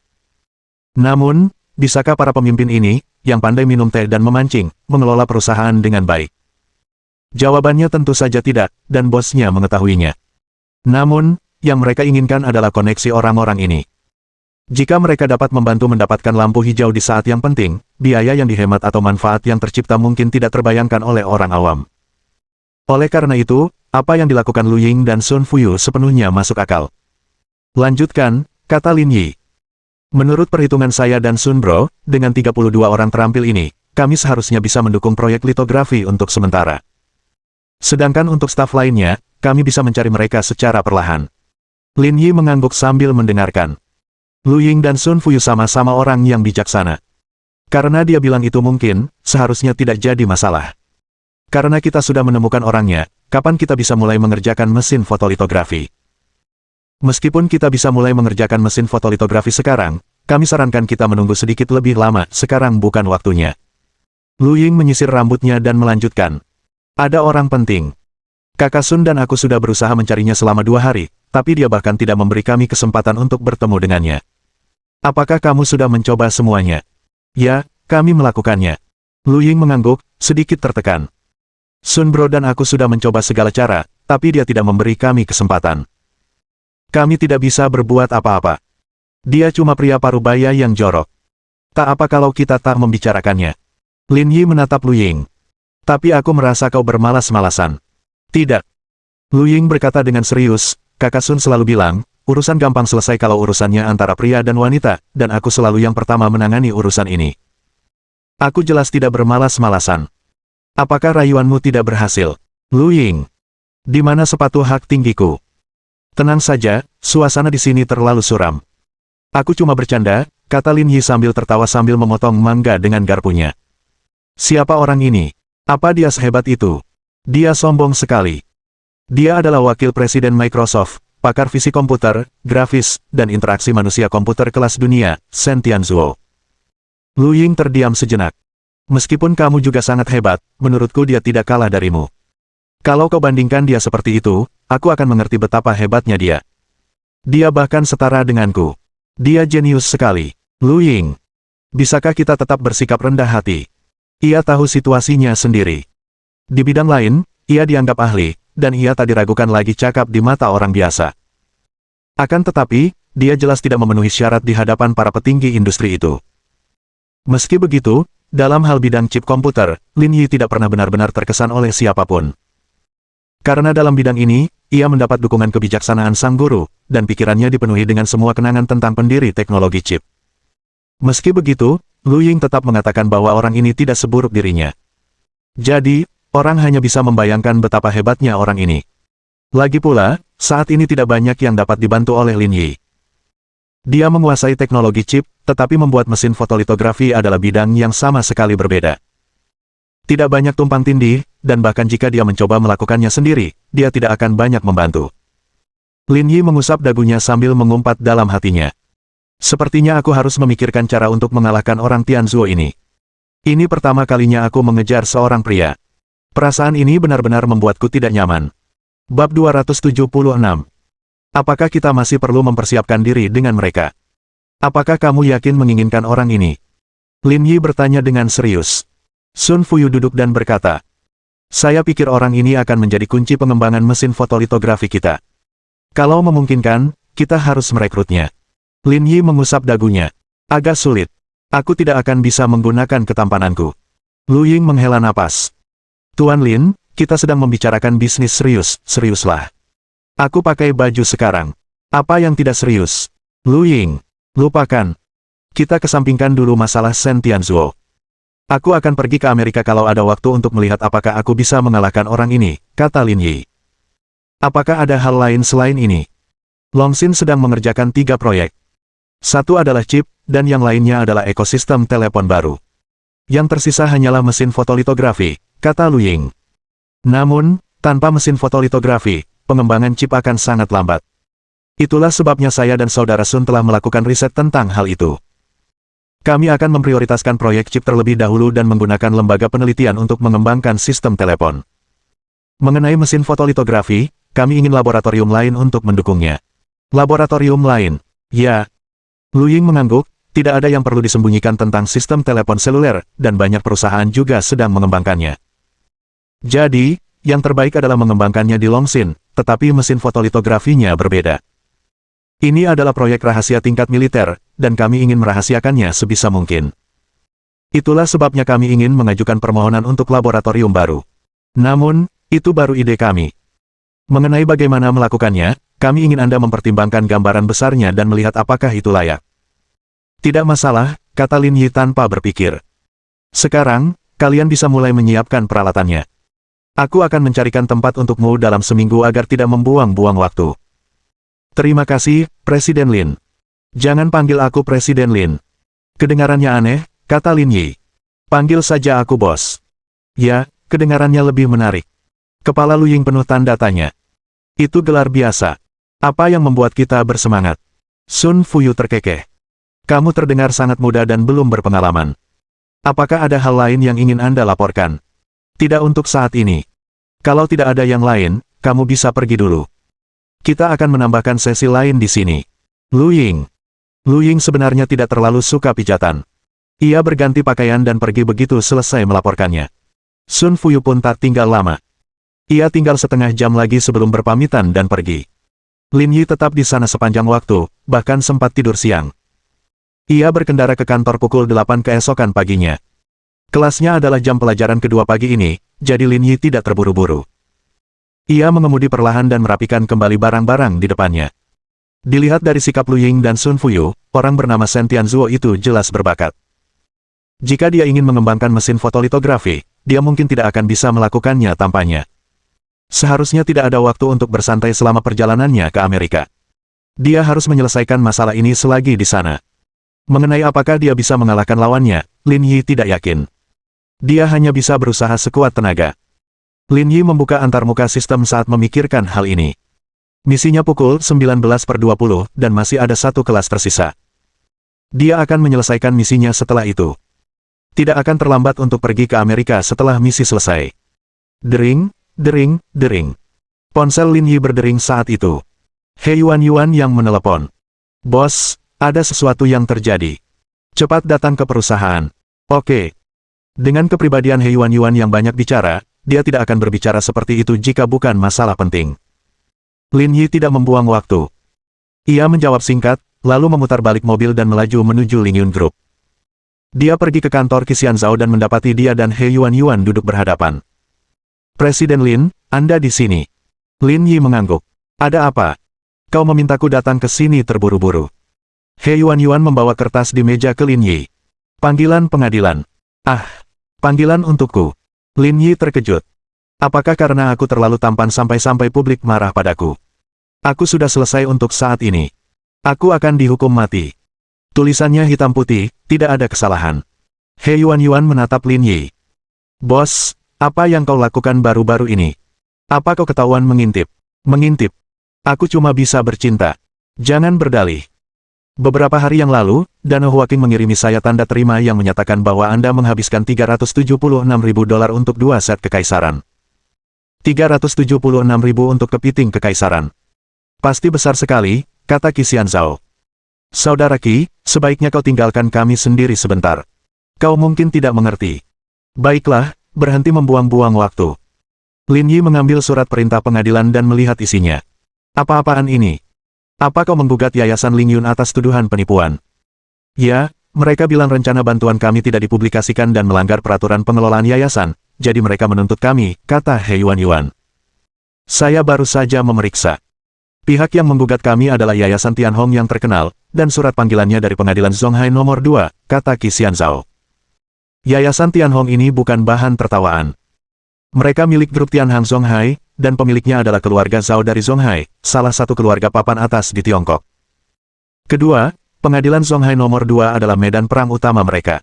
Namun, bisakah para pemimpin ini, yang pandai minum teh dan memancing, mengelola perusahaan dengan baik? Jawabannya tentu saja tidak, dan bosnya mengetahuinya. Namun, yang mereka inginkan adalah koneksi orang-orang ini. Jika mereka dapat membantu mendapatkan lampu hijau di saat yang penting, biaya yang dihemat atau manfaat yang tercipta mungkin tidak terbayangkan oleh orang awam. Oleh karena itu, apa yang dilakukan Lu Ying dan Sun Fuyu sepenuhnya masuk akal. Lanjutkan, kata Lin Yi. Menurut perhitungan saya dan Sun Bro, dengan 32 orang terampil ini, kami seharusnya bisa mendukung proyek litografi untuk sementara. Sedangkan untuk staf lainnya, kami bisa mencari mereka secara perlahan. Lin Yi mengangguk sambil mendengarkan. Lu Ying dan Sun Fuyu sama-sama orang yang bijaksana. Karena dia bilang itu mungkin, seharusnya tidak jadi masalah. Karena kita sudah menemukan orangnya, kapan kita bisa mulai mengerjakan mesin fotolitografi? Meskipun kita bisa mulai mengerjakan mesin fotolitografi sekarang, kami sarankan kita menunggu sedikit lebih lama, sekarang bukan waktunya. Lu Ying menyisir rambutnya dan melanjutkan. Ada orang penting. Kakak Sun dan aku sudah berusaha mencarinya selama 2 hari, tapi dia bahkan tidak memberi kami kesempatan untuk bertemu dengannya. Apakah kamu sudah mencoba semuanya? Ya, kami melakukannya. Lu Ying mengangguk, sedikit tertekan. Sun Bro dan aku sudah mencoba segala cara, tapi dia tidak memberi kami kesempatan. Kami tidak bisa berbuat apa-apa. Dia cuma pria parubaya yang jorok. Tak apa kalau kita tak membicarakannya. Lin Yi menatap Lu Ying. Tapi aku merasa kau bermalas-malasan. Tidak. Lu Ying berkata dengan serius, Kakak Sun selalu bilang, urusan gampang selesai kalau urusannya antara pria dan wanita, dan aku selalu yang pertama menangani urusan ini. Aku jelas tidak bermalas-malasan. Apakah rayuanmu tidak berhasil? Lu Ying. Di mana sepatu hak tinggiku? Tenang saja, suasana di sini terlalu suram. Aku cuma bercanda, kata Lin Yi sambil tertawa sambil memotong mangga dengan garpunya. Siapa orang ini? Apa dia sehebat itu? Dia sombong sekali. Dia adalah wakil presiden Microsoft, pakar fisik komputer, grafis, dan interaksi manusia komputer kelas dunia, Shen Tianzuo. Lu Ying terdiam sejenak. Meskipun kamu juga sangat hebat, menurutku dia tidak kalah darimu. Kalau kau bandingkan dia seperti itu, aku akan mengerti betapa hebatnya dia. Dia bahkan setara denganku. Dia jenius sekali. Lu Ying. Bisakah kita tetap bersikap rendah hati? Ia tahu situasinya sendiri. Di bidang lain, ia dianggap ahli, dan ia tak diragukan lagi cakap di mata orang biasa. Akan tetapi, dia jelas tidak memenuhi syarat di hadapan para petinggi industri itu. Meski begitu, dalam hal bidang chip komputer, Lin Yi tidak pernah benar-benar terkesan oleh siapapun. Karena dalam bidang ini, ia mendapat dukungan kebijaksanaan sang guru, dan pikirannya dipenuhi dengan semua kenangan tentang pendiri teknologi chip. Meski begitu, Lu Ying tetap mengatakan bahwa orang ini tidak seburuk dirinya. Jadi, orang hanya bisa membayangkan betapa hebatnya orang ini. Lagi pula, saat ini tidak banyak yang dapat dibantu oleh Lin Yi. Dia menguasai teknologi chip, tetapi membuat mesin fotolitografi adalah bidang yang sama sekali berbeda. Tidak banyak tumpang tindih, dan bahkan jika dia mencoba melakukannya sendiri, dia tidak akan banyak membantu. Lin Yi mengusap dagunya sambil mengumpat dalam hatinya. Sepertinya aku harus memikirkan cara untuk mengalahkan orang Tianzuo ini. Ini pertama kalinya aku mengejar seorang pria. Perasaan ini benar-benar membuatku tidak nyaman. Bab 276. Apakah kita masih perlu mempersiapkan diri dengan mereka? Apakah kamu yakin menginginkan orang ini? Lin Yi bertanya dengan serius. Sun Fuyu duduk dan berkata, saya pikir orang ini akan menjadi kunci pengembangan mesin fotolitografi kita. Kalau memungkinkan, kita harus merekrutnya. Lin Yi mengusap dagunya. Agak sulit. Aku tidak akan bisa menggunakan ketampananku. Lu Ying menghela napas. Tuan Lin, kita sedang membicarakan bisnis serius, seriuslah. Aku pakai baju sekarang. Apa yang tidak serius? Lu Ying, lupakan. Kita kesampingkan dulu masalah Shen Tianzuo. Aku akan pergi ke Amerika kalau ada waktu untuk melihat apakah aku bisa mengalahkan orang ini, kata Lin Yi. Apakah ada hal lain selain ini? Longxin sedang mengerjakan 3 proyek. Satu adalah chip, dan yang lainnya adalah ekosistem telepon baru. Yang tersisa hanyalah mesin fotolitografi, kata Lu Ying. Namun, tanpa mesin fotolitografi, pengembangan chip akan sangat lambat. Itulah sebabnya saya dan saudara Sun telah melakukan riset tentang hal itu. Kami akan memprioritaskan proyek chip terlebih dahulu dan menggunakan lembaga penelitian untuk mengembangkan sistem telepon. Mengenai mesin fotolitografi, kami ingin laboratorium lain untuk mendukungnya. Laboratorium lain? Ya. Lu Ying mengangguk, tidak ada yang perlu disembunyikan tentang sistem telepon seluler, dan banyak perusahaan juga sedang mengembangkannya. Jadi, yang terbaik adalah mengembangkannya di Longxin, tetapi mesin fotolitografinya berbeda. Ini adalah proyek rahasia tingkat militer, dan kami ingin merahasiakannya sebisa mungkin. Itulah sebabnya kami ingin mengajukan permohonan untuk laboratorium baru. Namun, itu baru ide kami. Mengenai bagaimana melakukannya, kami ingin Anda mempertimbangkan gambaran besarnya dan melihat apakah itu layak. Tidak masalah, kata Lin Yi tanpa berpikir. Sekarang, kalian bisa mulai menyiapkan peralatannya. Aku akan mencarikan tempat untukmu dalam seminggu agar tidak membuang-buang waktu. Terima kasih, Presiden Lin. Jangan panggil aku Presiden Lin. Kedengarannya aneh, kata Lin Yi. Panggil saja aku bos. Ya, kedengarannya lebih menarik. Kepala Lu Ying penuh tanda tanya. Itu gelar biasa. Apa yang membuat kita bersemangat? Sun Fuyu terkekeh. Kamu terdengar sangat muda dan belum berpengalaman. Apakah ada hal lain yang ingin Anda laporkan? Tidak untuk saat ini. Kalau tidak ada yang lain, kamu bisa pergi dulu. Kita akan menambahkan sesi lain di sini. Lu Ying. Lu Ying sebenarnya tidak terlalu suka pijatan. Ia berganti pakaian dan pergi begitu selesai melaporkannya. Sun Fuyu pun tak tinggal lama. Ia tinggal setengah jam lagi sebelum berpamitan dan pergi. Lin Yi tetap di sana sepanjang waktu, bahkan sempat tidur siang. Ia berkendara ke kantor pukul 8 keesokan paginya. Kelasnya adalah jam pelajaran kedua pagi ini, jadi Lin Yi tidak terburu-buru. Ia mengemudi perlahan dan merapikan kembali barang-barang di depannya. Dilihat dari sikap Lu Ying dan Sun Fuyu, orang bernama Shen Tianzuo itu jelas berbakat. Jika dia ingin mengembangkan mesin fotolitografi, dia mungkin tidak akan bisa melakukannya tanpanya. Seharusnya tidak ada waktu untuk bersantai selama perjalanannya ke Amerika. Dia harus menyelesaikan masalah ini selagi di sana. Mengenai apakah dia bisa mengalahkan lawannya, Lin Yi tidak yakin. Dia hanya bisa berusaha sekuat tenaga. Lin Yi membuka antarmuka sistem saat memikirkan hal ini. Misinya pukul 19:20 dan masih ada satu kelas tersisa. Dia akan menyelesaikan misinya setelah itu. Tidak akan terlambat untuk pergi ke Amerika setelah misi selesai. Dering, dering, dering. Ponsel Lin Yi berdering saat itu. He Yuan yang menelepon. Bos, ada sesuatu yang terjadi. Cepat datang ke perusahaan. Oke. Dengan kepribadian He Yuan yang banyak bicara, dia tidak akan berbicara seperti itu jika bukan masalah penting. Lin Yi tidak membuang waktu. Ia menjawab singkat, lalu memutar balik mobil dan melaju menuju Lingyun Group. Dia pergi ke kantor Qi Xianzhao dan mendapati dia dan He Yuan duduk berhadapan. Presiden Lin, Anda di sini. Lin Yi mengangguk. Ada apa? Kau memintaku datang ke sini terburu-buru. He Yuan membawa kertas di meja ke Lin Yi. Panggilan pengadilan. Ah, panggilan untukku. Lin Yi terkejut. Apakah karena aku terlalu tampan sampai-sampai publik marah padaku? Aku sudah selesai untuk saat ini. Aku akan dihukum mati. Tulisannya hitam putih, tidak ada kesalahan. He Yuan menatap Lin Yi. Bos, apa yang kau lakukan baru-baru ini? Apa kau ketahuan mengintip? Mengintip. Aku cuma bisa bercinta. Jangan berdalih. Beberapa hari yang lalu, Dana Huaking mengirimi saya tanda terima yang menyatakan bahwa Anda menghabiskan $376.000 untuk 2 set kekaisaran. $376.000 untuk kepiting kekaisaran. Pasti besar sekali, kata Qi Xianzhao. Saudara Qi, sebaiknya kau tinggalkan kami sendiri sebentar. Kau mungkin tidak mengerti. Baiklah, berhenti membuang-buang waktu. Lin Yi mengambil surat perintah pengadilan dan melihat isinya. Apa-apaan ini? Apa kau menggugat Yayasan Lingyun atas tuduhan penipuan? Ya, mereka bilang rencana bantuan kami tidak dipublikasikan dan melanggar peraturan pengelolaan yayasan, jadi mereka menuntut kami, kata He Yuan. Saya baru saja memeriksa. Pihak yang menggugat kami adalah Yayasan Tianhong yang terkenal, dan surat panggilannya dari pengadilan Zonghai nomor 2, kata Qi Xianzhao. Yayasan Tianhong ini bukan bahan tertawaan. Mereka milik grup Tianhong Zonghai, dan pemiliknya adalah keluarga Zhao dari Zonghai, salah satu keluarga papan atas di Tiongkok. Kedua, pengadilan Zonghai nomor 2 adalah medan perang utama mereka.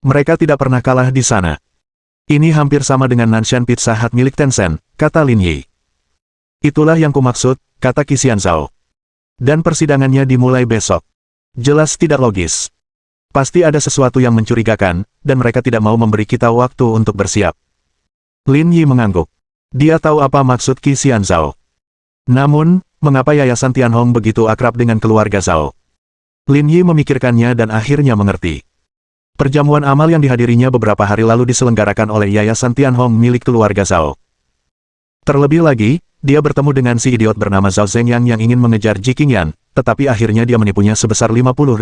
Mereka tidak pernah kalah di sana. Ini hampir sama dengan Nanshan Pizza Hut milik Tencent, kata Lin Yi. Itulah yang kumaksud, kata Qi Xianzhao. Dan persidangannya dimulai besok. Jelas tidak logis. Pasti ada sesuatu yang mencurigakan, dan mereka tidak mau memberi kita waktu untuk bersiap. Lin Yi mengangguk. Dia tahu apa maksud Qi Xianzhao. Namun, mengapa Yayasan Tianhong begitu akrab dengan keluarga Zhao? Lin Yi memikirkannya dan akhirnya mengerti. Perjamuan amal yang dihadirinya beberapa hari lalu diselenggarakan oleh Yayasan Tianhong milik keluarga Zhao. Terlebih lagi, dia bertemu dengan si idiot bernama Zhao Zhengyang yang ingin mengejar Ji Qingyan, tetapi akhirnya dia menipunya sebesar $50.000.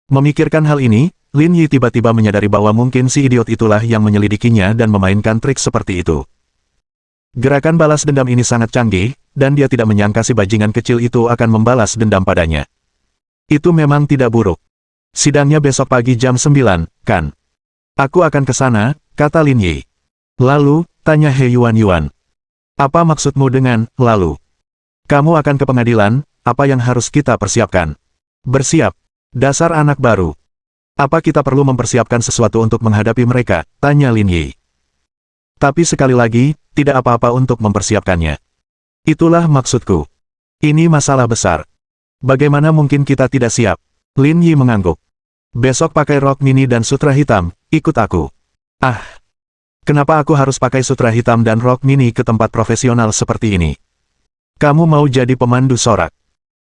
Memikirkan hal ini, Lin Yi tiba-tiba menyadari bahwa mungkin si idiot itulah yang menyelidikinya dan memainkan trik seperti itu. Gerakan balas dendam ini sangat canggih, dan dia tidak menyangka si bajingan kecil itu akan membalas dendam padanya. Itu memang tidak buruk. Sidangnya besok pagi jam 9, kan? Aku akan ke sana, kata Lin Yi. Lalu, tanya He Yuan. Apa maksudmu dengan, lalu? Kamu akan ke pengadilan, apa yang harus kita persiapkan? Bersiap. Dasar anak baru. Apa kita perlu mempersiapkan sesuatu untuk menghadapi mereka? Tanya Lin Yi. Tapi sekali lagi, tidak apa-apa untuk mempersiapkannya. Itulah maksudku. Ini masalah besar. Bagaimana mungkin kita tidak siap? Lin Yi mengangguk. Besok pakai rok mini dan sutra hitam, ikut aku. Ah, kenapa aku harus pakai sutra hitam dan rok mini ke tempat profesional seperti ini? Kamu mau jadi pemandu sorak?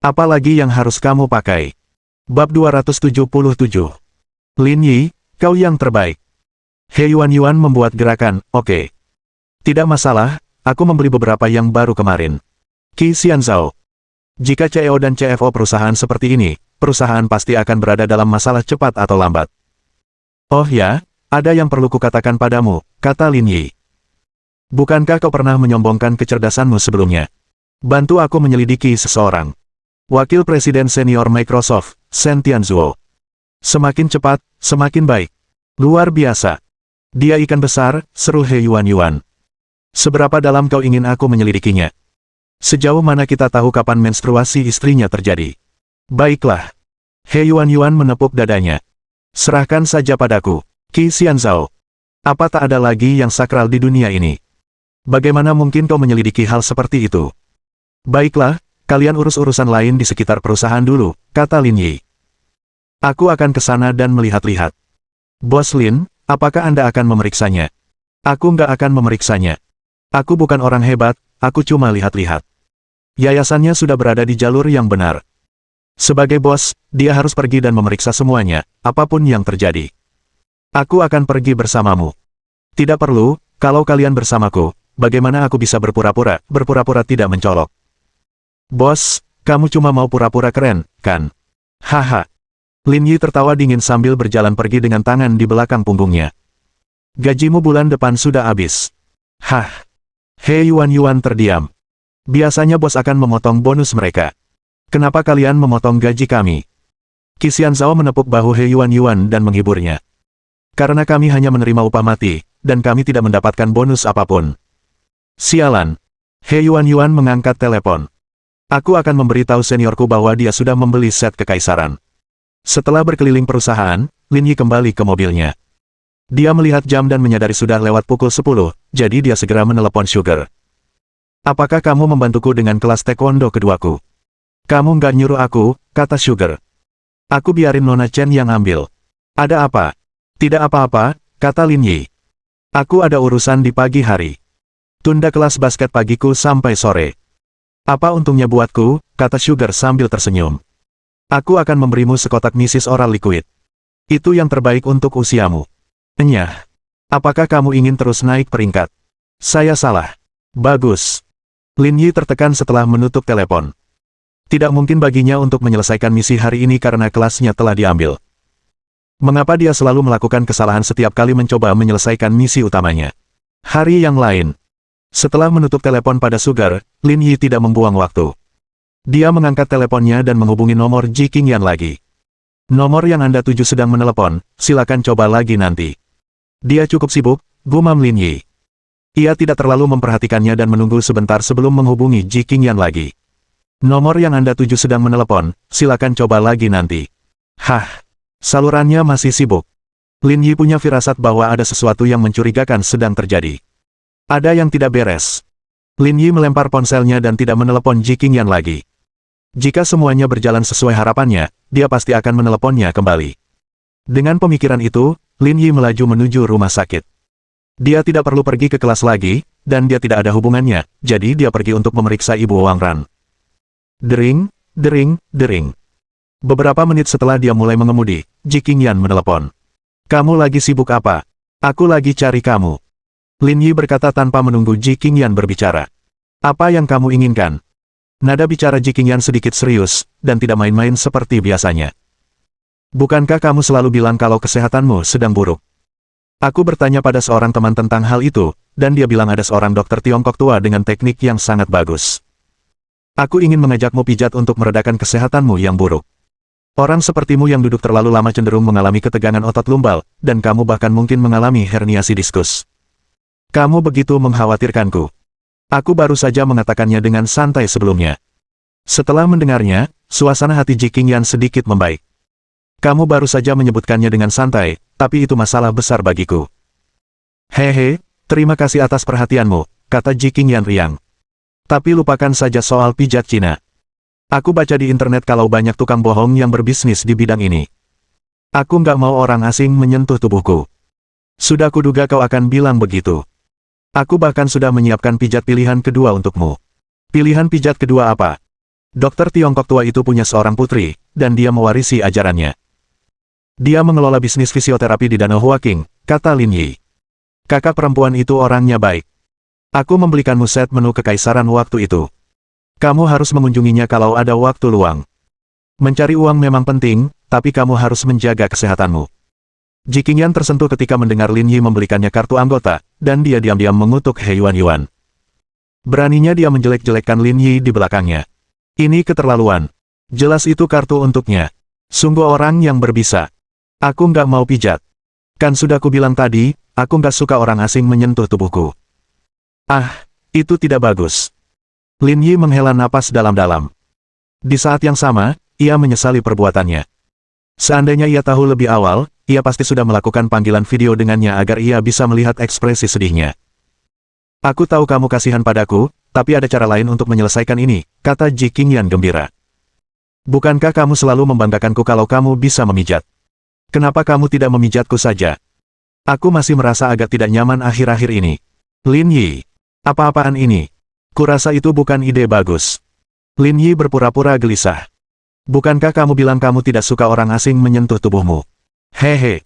Apalagi yang harus kamu pakai? Bab 277. Lin Yi, kau yang terbaik. He Yuan membuat gerakan, oke. Tidak masalah, aku membeli beberapa yang baru kemarin. Qi Xianzhao. Jika CEO dan CFO perusahaan seperti ini, perusahaan pasti akan berada dalam masalah cepat atau lambat. Oh ya, ada yang perlu kukatakan padamu, kata Lin Yi. Bukankah kau pernah menyombongkan kecerdasanmu sebelumnya? Bantu aku menyelidiki seseorang. Wakil Presiden Senior Microsoft, Shen Tianzuo. Semakin cepat, semakin baik. Luar biasa. Dia ikan besar, seru He Yuan. Seberapa dalam kau ingin aku menyelidikinya? Sejauh mana kita tahu kapan menstruasi istrinya terjadi? Baiklah. He Yuan menepuk dadanya. Serahkan saja padaku, Qi Xianzhao. Apa tak ada lagi yang sakral di dunia ini? Bagaimana mungkin kau menyelidiki hal seperti itu? Baiklah, kalian urus urusan lain di sekitar perusahaan dulu, kata Lin Yi. Aku akan ke sana dan melihat-lihat. Bos Lin, apakah Anda akan memeriksanya? Aku nggak akan memeriksanya. Aku bukan orang hebat, aku cuma lihat-lihat. Yayasannya sudah berada di jalur yang benar. Sebagai bos, dia harus pergi dan memeriksa semuanya, apapun yang terjadi. Aku akan pergi bersamamu. Tidak perlu, kalau kalian bersamaku, bagaimana aku bisa berpura-pura tidak mencolok? Bos, kamu cuma mau pura-pura keren, kan? Haha. Lin Yi tertawa dingin sambil berjalan pergi dengan tangan di belakang punggungnya. Gajimu bulan depan sudah habis. Hah. He Yuan terdiam. Biasanya bos akan memotong bonus mereka. Kenapa kalian memotong gaji kami? Qi Xianzhao menepuk bahu He Yuan dan menghiburnya. Karena kami hanya menerima upah mati, dan kami tidak mendapatkan bonus apapun. Sialan. He Yuan mengangkat telepon. Aku akan memberitahu seniorku bahwa dia sudah membeli set kekaisaran. Setelah berkeliling perusahaan, Lin Yi kembali ke mobilnya. Dia melihat jam dan menyadari sudah lewat pukul 10, jadi dia segera menelepon Sugar. Apakah kamu membantuku dengan kelas taekwondo keduaku? Kamu nggak nyuruh aku, kata Sugar. Aku biarin Nona Chen yang ambil. Ada apa? Tidak apa-apa, kata Lin Yi. Aku ada urusan di pagi hari. Tunda kelas basket pagiku sampai sore. Apa untungnya buatku, kata Sugar sambil tersenyum. Aku akan memberimu sekotak misis oral liquid. Itu yang terbaik untuk usiamu. Enyah. Apakah kamu ingin terus naik peringkat? Saya salah. Bagus. Lin Yi tertekan setelah menutup telepon. Tidak mungkin baginya untuk menyelesaikan misi hari ini karena kelasnya telah diambil. Mengapa dia selalu melakukan kesalahan setiap kali mencoba menyelesaikan misi utamanya? Hari yang lain. Setelah menutup telepon pada Sugar, Lin Yi tidak membuang waktu. Dia mengangkat teleponnya dan menghubungi nomor Ji Qingyan lagi. Nomor yang Anda tuju sedang menelepon, silakan coba lagi nanti. Dia cukup sibuk, gumam Lin Yi. Ia tidak terlalu memperhatikannya dan menunggu sebentar sebelum menghubungi Ji Qingyan lagi. Nomor yang Anda tuju sedang menelepon, silakan coba lagi nanti. Hah, salurannya masih sibuk. Lin Yi punya firasat bahwa ada sesuatu yang mencurigakan sedang terjadi. Ada yang tidak beres. Lin Yi melempar ponselnya dan tidak menelepon Ji Qingyan lagi. Jika semuanya berjalan sesuai harapannya, dia pasti akan meneleponnya kembali. Dengan pemikiran itu, Lin Yi melaju menuju rumah sakit. Dia tidak perlu pergi ke kelas lagi, dan dia tidak ada hubungannya, jadi dia pergi untuk memeriksa Ibu Wang Ran. Dering, dering, dering. Beberapa menit setelah dia mulai mengemudi, Ji Qingyan menelepon. Kamu lagi sibuk apa? Aku lagi cari kamu. Lin Yi berkata tanpa menunggu Ji Qingyan berbicara. Apa yang kamu inginkan? Nada bicara Ji Qingyan sedikit serius, dan tidak main-main seperti biasanya. Bukankah kamu selalu bilang kalau kesehatanmu sedang buruk? Aku bertanya pada seorang teman tentang hal itu, dan dia bilang ada seorang dokter Tiongkok tua dengan teknik yang sangat bagus. Aku ingin mengajakmu pijat untuk meredakan kesehatanmu yang buruk. Orang sepertimu yang duduk terlalu lama cenderung mengalami ketegangan otot lumbal, dan kamu bahkan mungkin mengalami herniasi diskus. Kamu begitu mengkhawatirkanku. Aku baru saja mengatakannya dengan santai sebelumnya. Setelah mendengarnya, suasana hati Ji Qingyan sedikit membaik. Kamu baru saja menyebutkannya dengan santai, tapi itu masalah besar bagiku. Hehe, terima kasih atas perhatianmu, kata Ji Qingyan riang. Tapi lupakan saja soal pijat Cina. Aku baca di internet kalau banyak tukang bohong yang berbisnis di bidang ini. Aku nggak mau orang asing menyentuh tubuhku. Sudah kuduga kau akan bilang begitu. Aku bahkan sudah menyiapkan pijat pilihan kedua untukmu. Pilihan pijat kedua apa? Dokter Tiongkok tua itu punya seorang putri, dan dia mewarisi ajarannya. Dia mengelola bisnis fisioterapi di Danau Huaqing, kata Lin Yi. Kakak perempuan itu orangnya baik. Aku membelikanmu set menu kekaisaran waktu itu. Kamu harus mengunjunginya kalau ada waktu luang. Mencari uang memang penting, tapi kamu harus menjaga kesehatanmu. Ji Qingyan tersentuh ketika mendengar Lin Yi membelikannya kartu anggota, dan dia diam-diam mengutuk He Yuan. Beraninya dia menjelek-jelekkan Lin Yi di belakangnya. Ini keterlaluan. Jelas itu kartu untuknya. Sungguh orang yang berbisa. Aku nggak mau pijat. Kan sudah kubilang tadi, aku nggak suka orang asing menyentuh tubuhku. Ah, itu tidak bagus. Lin Yi menghela napas dalam-dalam. Di saat yang sama, ia menyesali perbuatannya. Seandainya ia tahu lebih awal, ia pasti sudah melakukan panggilan video dengannya agar ia bisa melihat ekspresi sedihnya. Aku tahu kamu kasihan padaku, tapi ada cara lain untuk menyelesaikan ini, kata Ji Qingyan gembira. Bukankah kamu selalu membanggakanku kalau kamu bisa memijat? Kenapa kamu tidak memijatku saja? Aku masih merasa agak tidak nyaman akhir-akhir ini. Lin Yi, apa-apaan ini? Kurasa itu bukan ide bagus. Lin Yi berpura-pura gelisah. Bukankah kamu bilang kamu tidak suka orang asing menyentuh tubuhmu? Hehe.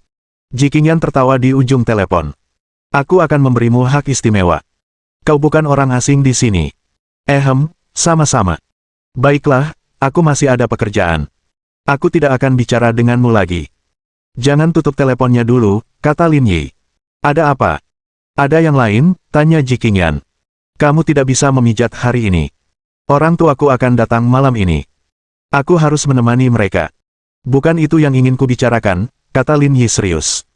Ji Qingyan tertawa di ujung telepon. Aku akan memberimu hak istimewa. Kau bukan orang asing di sini. Sama-sama. Baiklah, aku masih ada pekerjaan. Aku tidak akan bicara denganmu lagi. Jangan tutup teleponnya dulu, kata Lin Yi. Ada apa? Ada yang lain, tanya Ji Qingyan. Kamu tidak bisa memijat hari ini. Orang tuaku akan datang malam ini. Aku harus menemani mereka. Bukan itu yang ingin kubicarakan, kata Lin Yi serius.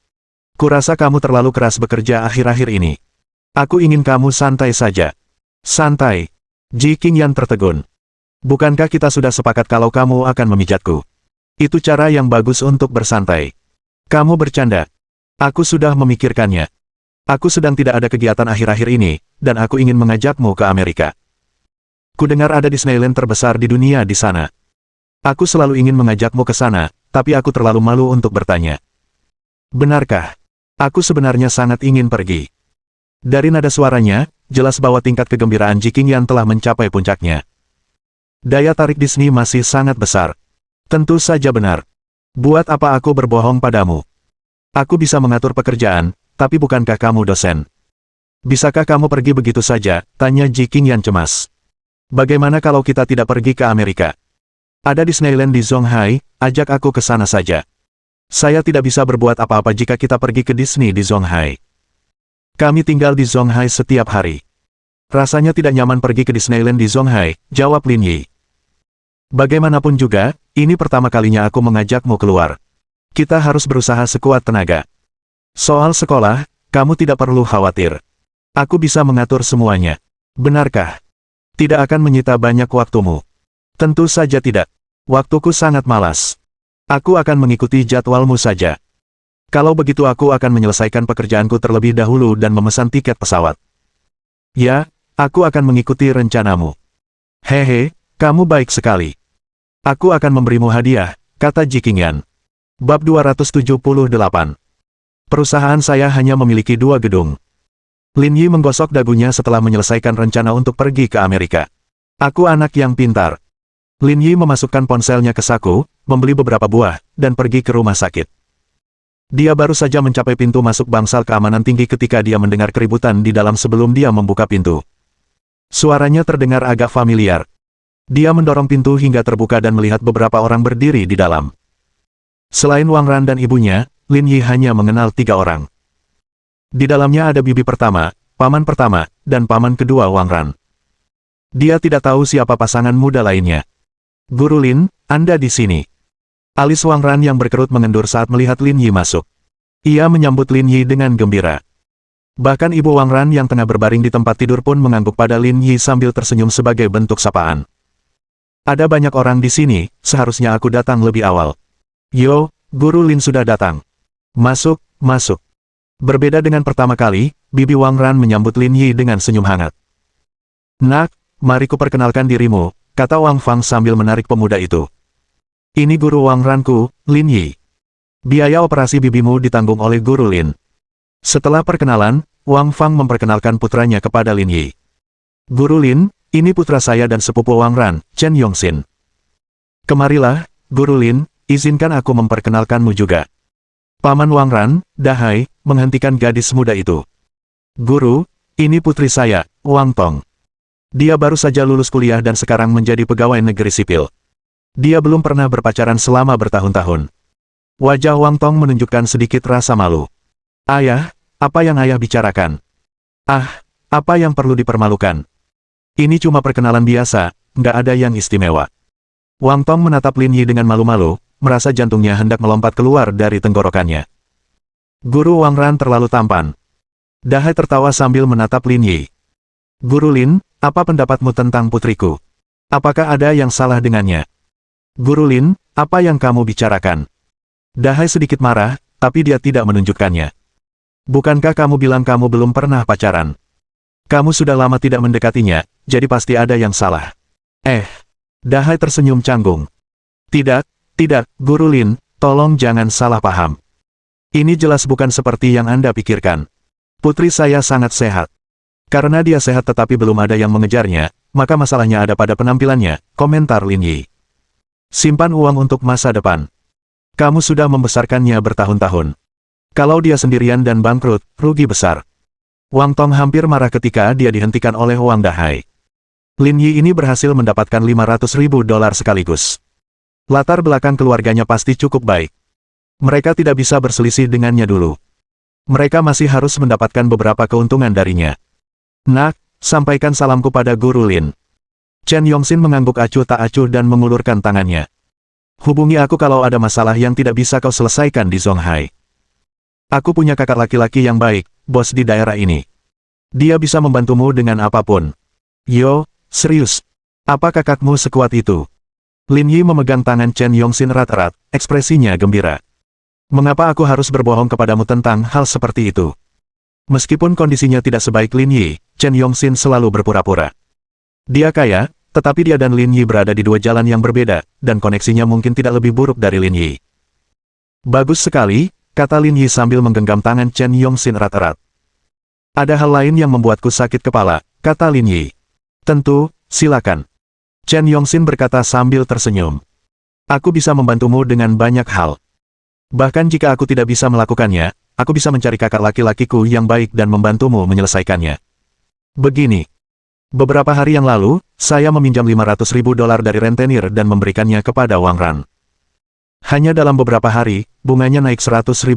Kurasa kamu terlalu keras bekerja akhir-akhir ini. Aku ingin kamu santai saja. Santai. Ji Qingyan tertegun. Bukankah kita sudah sepakat kalau kamu akan memijatku? Itu cara yang bagus untuk bersantai. Kamu bercanda. Aku sudah memikirkannya. Aku sedang tidak ada kegiatan akhir-akhir ini, dan aku ingin mengajakmu ke Amerika. Kudengar ada Disneyland terbesar di dunia di sana. Aku selalu ingin mengajakmu ke sana, tapi aku terlalu malu untuk bertanya. Benarkah? Aku sebenarnya sangat ingin pergi. Dari nada suaranya, jelas bahwa tingkat kegembiraan Ji Qingyan telah mencapai puncaknya. Daya tarik Disney masih sangat besar. Tentu saja benar. Buat apa aku berbohong padamu? Aku bisa mengatur pekerjaan, tapi bukankah kamu dosen? Bisakah kamu pergi begitu saja? Tanya Ji Qingyan cemas. Bagaimana kalau kita tidak pergi ke Amerika? Ada Disneyland di Zhonghai, ajak aku ke sana saja. Saya tidak bisa berbuat apa-apa jika kita pergi ke Disney di Zhonghai. Kami tinggal di Zhonghai setiap hari. Rasanya tidak nyaman pergi ke Disneyland di Zhonghai, jawab Lin Yi. Bagaimanapun juga, ini pertama kalinya aku mengajakmu keluar. Kita harus berusaha sekuat tenaga. Soal sekolah, kamu tidak perlu khawatir. Aku bisa mengatur semuanya. Benarkah? Tidak akan menyita banyak waktumu. Tentu saja tidak. Waktuku sangat malas. Aku akan mengikuti jadwalmu saja. Kalau begitu aku akan menyelesaikan pekerjaanku terlebih dahulu dan memesan tiket pesawat. Ya, aku akan mengikuti rencanamu. Hehe, kamu baik sekali. Aku akan memberimu hadiah, kata Ji Qingyan. Bab 278. Perusahaan saya hanya memiliki 2 gedung. Lin Yi menggosok dagunya setelah menyelesaikan rencana untuk pergi ke Amerika. Aku anak yang pintar. Lin Yi memasukkan ponselnya ke saku, membeli beberapa buah, dan pergi ke rumah sakit. Dia baru saja mencapai pintu masuk bangsal keamanan tinggi ketika dia mendengar keributan di dalam sebelum dia membuka pintu. Suaranya terdengar agak familiar. Dia mendorong pintu hingga terbuka dan melihat beberapa orang berdiri di dalam. Selain Wang Ran dan ibunya, Lin Yi hanya mengenal 3 orang. Di dalamnya ada bibi pertama, dan paman kedua Wang Ran. Dia tidak tahu siapa pasangan muda lainnya. Guru Lin, Anda di sini. Alis Wang Ran yang berkerut mengendur saat melihat Lin Yi masuk. Ia menyambut Lin Yi dengan gembira. Bahkan ibu Wang Ran yang tengah berbaring di tempat tidur pun mengangguk pada Lin Yi sambil tersenyum sebagai bentuk sapaan. Ada banyak orang di sini, seharusnya aku datang lebih awal. Yo, Guru Lin sudah datang. Masuk, masuk. Berbeda dengan pertama kali, bibi Wang Ran menyambut Lin Yi dengan senyum hangat. Nak, mari kuperkenalkan dirimu, kata Wang Fang sambil menarik pemuda itu. Ini guru Wang Ranku, Lin Yi. Biaya operasi bibimu ditanggung oleh guru Lin. Setelah perkenalan, Wang Fang memperkenalkan putranya kepada Lin Yi. Guru Lin, ini putra saya dan sepupu Wang Ran, Chen Yongxin. Kemarilah, Guru Lin, izinkan aku memperkenalkanmu juga. Paman Wang Ran, Dahai, menghentikan gadis muda itu. Guru, ini putri saya, Wang Tong. Dia baru saja lulus kuliah dan sekarang menjadi pegawai negeri sipil. Dia belum pernah berpacaran selama bertahun-tahun. Wajah Wang Tong menunjukkan sedikit rasa malu. Ayah, apa yang ayah bicarakan? Ah, apa yang perlu dipermalukan? Ini cuma perkenalan biasa, nggak ada yang istimewa. Wang Tong menatap Lin Yi dengan malu-malu, merasa jantungnya hendak melompat keluar dari tenggorokannya. Guru Wang Ran terlalu tampan. Dahai tertawa sambil menatap Lin Yi. Guru Lin, apa pendapatmu tentang putriku? Apakah ada yang salah dengannya? Guru Lin, apa yang kamu bicarakan? Dahai sedikit marah, tapi dia tidak menunjukkannya. Bukankah kamu bilang kamu belum pernah pacaran? Kamu sudah lama tidak mendekatinya, jadi pasti ada yang salah. Dahai tersenyum canggung. Tidak, Guru Lin, tolong jangan salah paham. Ini jelas bukan seperti yang Anda pikirkan. Putri saya sangat sehat. Karena dia sehat tetapi belum ada yang mengejarnya, maka masalahnya ada pada penampilannya, komentar Lin Yi. Simpan uang untuk masa depan. Kamu sudah membesarkannya bertahun-tahun. Kalau dia sendirian dan bangkrut, rugi besar. Wang Tong hampir marah ketika dia dihentikan oleh Wang Dahai. Lin Yi ini berhasil mendapatkan $500.000 sekaligus. Latar belakang keluarganya pasti cukup baik. Mereka tidak bisa berselisih dengannya dulu. Mereka masih harus mendapatkan beberapa keuntungan darinya. Nak, sampaikan salamku pada Guru Lin. Chen Yongxin mengangguk acuh tak acuh dan mengulurkan tangannya. Hubungi aku kalau ada masalah yang tidak bisa kau selesaikan di Zonghai. Aku punya kakak laki-laki yang baik, bos di daerah ini. Dia bisa membantumu dengan apapun. Yo, serius. Apa kakakmu sekuat itu? Lin Yi memegang tangan Chen Yongxin erat-erat, ekspresinya gembira. Mengapa aku harus berbohong kepadamu tentang hal seperti itu? Meskipun kondisinya tidak sebaik Lin Yi, Chen Yongxin selalu berpura-pura. Dia kaya, tetapi dia dan Lin Yi berada di dua jalan yang berbeda, dan koneksinya mungkin tidak lebih buruk dari Lin Yi. Bagus sekali, kata Lin Yi sambil menggenggam tangan Chen Yongxin erat-erat. Ada hal lain yang membuatku sakit kepala, kata Lin Yi. Tentu, silakan. Chen Yongxin berkata sambil tersenyum. Aku bisa membantumu dengan banyak hal. Bahkan jika aku tidak bisa melakukannya, aku bisa mencari kakak laki-lakiku yang baik dan membantumu menyelesaikannya. Begini. Beberapa hari yang lalu, saya meminjam $500.000 dari rentenir dan memberikannya kepada Wang Ran. Hanya dalam beberapa hari, bunganya naik $100.000.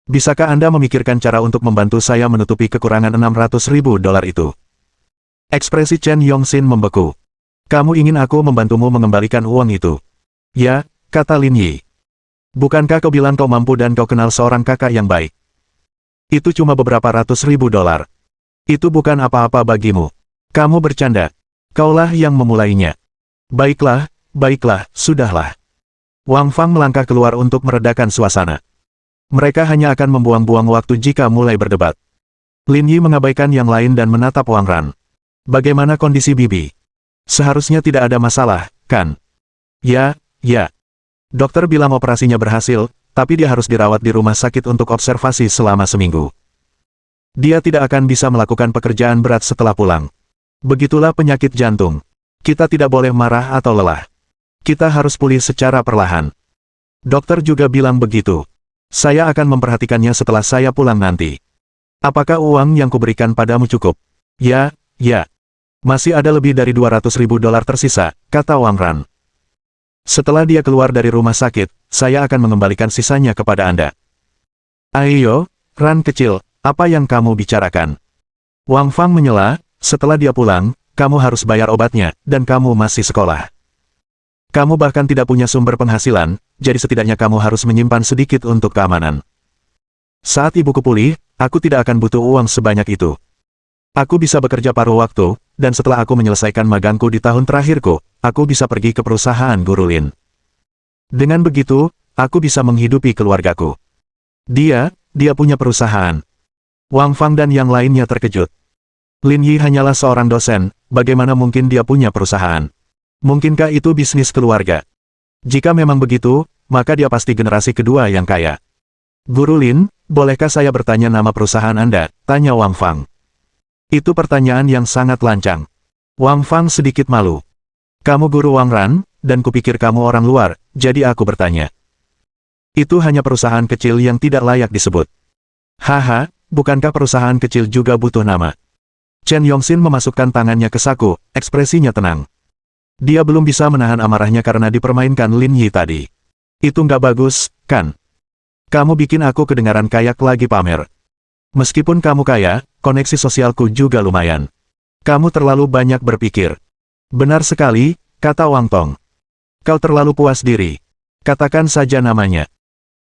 Bisakah Anda memikirkan cara untuk membantu saya menutupi kekurangan $600.000 itu? Ekspresi Chen Yongxin membeku. Kamu ingin aku membantumu mengembalikan uang itu? Ya, kata Lin Yi. Bukankah kau bilang kau mampu dan kau kenal seorang kakak yang baik? Itu cuma beberapa $100.000. Itu bukan apa-apa bagimu. Kamu bercanda. Kaulah yang memulainya. Baiklah, sudahlah. Wang Fang melangkah keluar untuk meredakan suasana. Mereka hanya akan membuang-buang waktu jika mulai berdebat. Lin Yi mengabaikan yang lain dan menatap Wang Ran. Bagaimana kondisi Bibi? Seharusnya tidak ada masalah, kan? Ya. Dokter bilang operasinya berhasil, tapi dia harus dirawat di rumah sakit untuk observasi selama seminggu. Dia tidak akan bisa melakukan pekerjaan berat setelah pulang. Begitulah penyakit jantung. Kita tidak boleh marah atau lelah. Kita harus pulih secara perlahan. Dokter juga bilang begitu. Saya akan memperhatikannya setelah saya pulang nanti. Apakah uang yang kuberikan padamu cukup? Ya. Masih ada lebih dari $200.000 tersisa, kata Wang Ran. Setelah dia keluar dari rumah sakit, saya akan mengembalikan sisanya kepada Anda. Ayo, Ran kecil, apa yang kamu bicarakan? Wang Fang menyela, setelah dia pulang, kamu harus bayar obatnya, dan kamu masih sekolah. Kamu bahkan tidak punya sumber penghasilan, jadi setidaknya kamu harus menyimpan sedikit untuk keamanan. Saat ibuku pulih, aku tidak akan butuh uang sebanyak itu. Aku bisa bekerja paruh waktu, dan setelah aku menyelesaikan magangku di tahun terakhirku, aku bisa pergi ke perusahaan Guru Lin. Dengan begitu, aku bisa menghidupi keluargaku. Dia punya perusahaan. Wang Fang dan yang lainnya terkejut. Lin Yi hanyalah seorang dosen, bagaimana mungkin dia punya perusahaan? Mungkinkah itu bisnis keluarga? Jika memang begitu, maka dia pasti generasi kedua yang kaya. Guru Lin, bolehkah saya bertanya nama perusahaan Anda? Tanya Wang Fang. Itu pertanyaan yang sangat lancang. Wang Fang sedikit malu. Kamu guru Wang Ran, dan kupikir kamu orang luar, jadi aku bertanya. Itu hanya perusahaan kecil yang tidak layak disebut. Haha, bukankah perusahaan kecil juga butuh nama? Chen Yongxin memasukkan tangannya ke saku, ekspresinya tenang. Dia belum bisa menahan amarahnya karena dipermainkan Lin Yi tadi. Itu nggak bagus, kan? Kamu bikin aku kedengaran kayak lagi pamer. Meskipun kamu kaya, koneksi sosialku juga lumayan. Kamu terlalu banyak berpikir. Benar sekali, kata Wang Tong. Kau terlalu puas diri. Katakan saja namanya.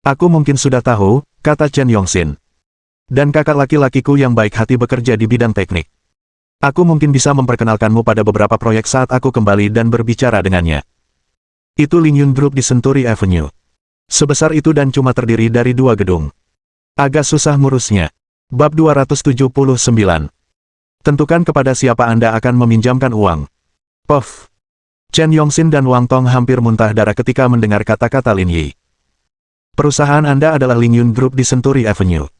Aku mungkin sudah tahu, kata Chen Yongxin. Dan kakak laki-lakiku yang baik hati bekerja di bidang teknik. Aku mungkin bisa memperkenalkanmu pada beberapa proyek saat aku kembali dan berbicara dengannya. Itu Lingyun Group di Century Avenue. Sebesar itu dan cuma terdiri dari 2 gedung. Agak susah ngurusnya. Bab 279. Tentukan kepada siapa Anda akan meminjamkan uang. Puff. Chen Yongxin dan Wang Tong hampir muntah darah ketika mendengar kata-kata Lin Yi. Perusahaan Anda adalah Lingyun Group di Century Avenue.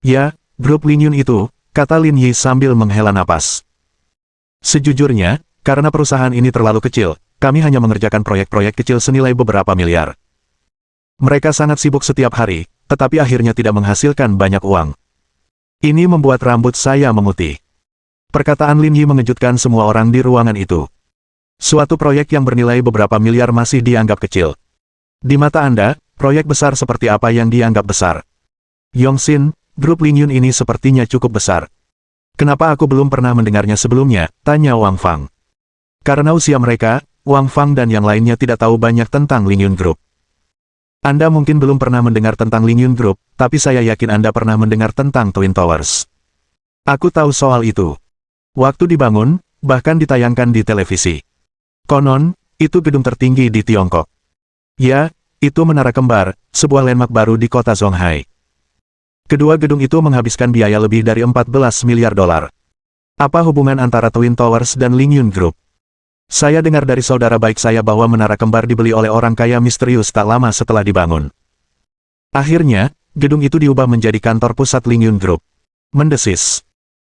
Ya, grup Lingyun itu, kata Lin Yi sambil menghela napas. Sejujurnya, karena perusahaan ini terlalu kecil, kami hanya mengerjakan proyek-proyek kecil senilai beberapa miliar. Mereka sangat sibuk setiap hari, tetapi akhirnya tidak menghasilkan banyak uang. Ini membuat rambut saya memutih. Perkataan Lin Yi mengejutkan semua orang di ruangan itu. Suatu proyek yang bernilai beberapa miliar masih dianggap kecil. Di mata Anda, proyek besar seperti apa yang dianggap besar? Yongxin, grup Lingyun ini sepertinya cukup besar. Kenapa aku belum pernah mendengarnya sebelumnya? Tanya Wang Fang. Karena usia mereka, Wang Fang dan yang lainnya tidak tahu banyak tentang Lingyun Group. Anda mungkin belum pernah mendengar tentang Lingyun Group, tapi saya yakin Anda pernah mendengar tentang Twin Towers. Aku tahu soal itu. Waktu dibangun, bahkan ditayangkan di televisi. Konon, itu gedung tertinggi di Tiongkok. Ya, itu Menara Kembar, sebuah landmark baru di kota Zonghai. Kedua gedung itu menghabiskan biaya lebih dari 14 miliar dolar. Apa hubungan antara Twin Towers dan Lingyun Group? Saya dengar dari saudara baik saya bahwa Menara Kembar dibeli oleh orang kaya misterius tak lama setelah dibangun. Akhirnya, gedung itu diubah menjadi kantor pusat Lingyun Group. Mendesis.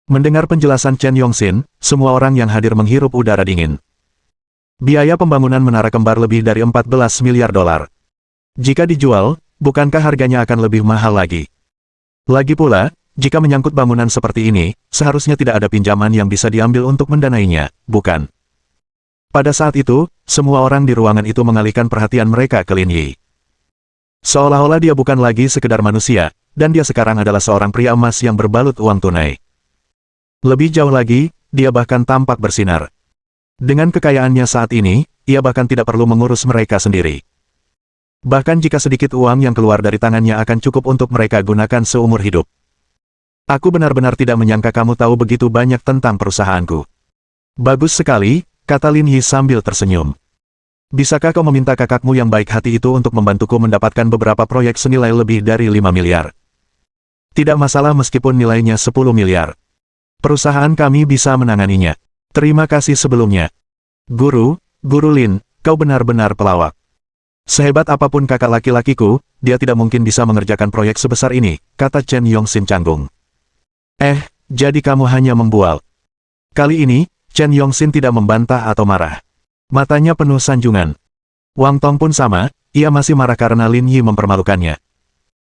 Mendengar penjelasan Chen Yongxin, semua orang yang hadir menghirup udara dingin. Biaya pembangunan Menara Kembar lebih dari 14 miliar dolar. Jika dijual, bukankah harganya akan lebih mahal lagi? Lagi pula, jika menyangkut bangunan seperti ini, seharusnya tidak ada pinjaman yang bisa diambil untuk mendanainya, bukan? Pada saat itu, semua orang di ruangan itu mengalihkan perhatian mereka ke Lin Yi. Seolah-olah dia bukan lagi sekedar manusia, dan dia sekarang adalah seorang pria emas yang berbalut uang tunai. Lebih jauh lagi, dia bahkan tampak bersinar. Dengan kekayaannya saat ini, ia bahkan tidak perlu mengurus mereka sendiri. Bahkan jika sedikit uang yang keluar dari tangannya akan cukup untuk mereka gunakan seumur hidup. Aku benar-benar tidak menyangka kamu tahu begitu banyak tentang perusahaanku. Bagus sekali, kata Lin Yi sambil tersenyum. Bisakah kau meminta kakakmu yang baik hati itu untuk membantuku mendapatkan beberapa proyek senilai lebih dari 5 miliar? Tidak masalah meskipun nilainya 10 miliar. Perusahaan kami bisa menanganinya. Terima kasih sebelumnya. Guru Lin, kau benar-benar pelawak. Sehebat apapun kakak laki-lakiku, dia tidak mungkin bisa mengerjakan proyek sebesar ini, kata Chen Yongxin canggung. Jadi kamu hanya membual. Kali ini, Chen Yongxin tidak membantah atau marah. Matanya penuh sanjungan. Wang Tong pun sama, ia masih marah karena Lin Yi mempermalukannya.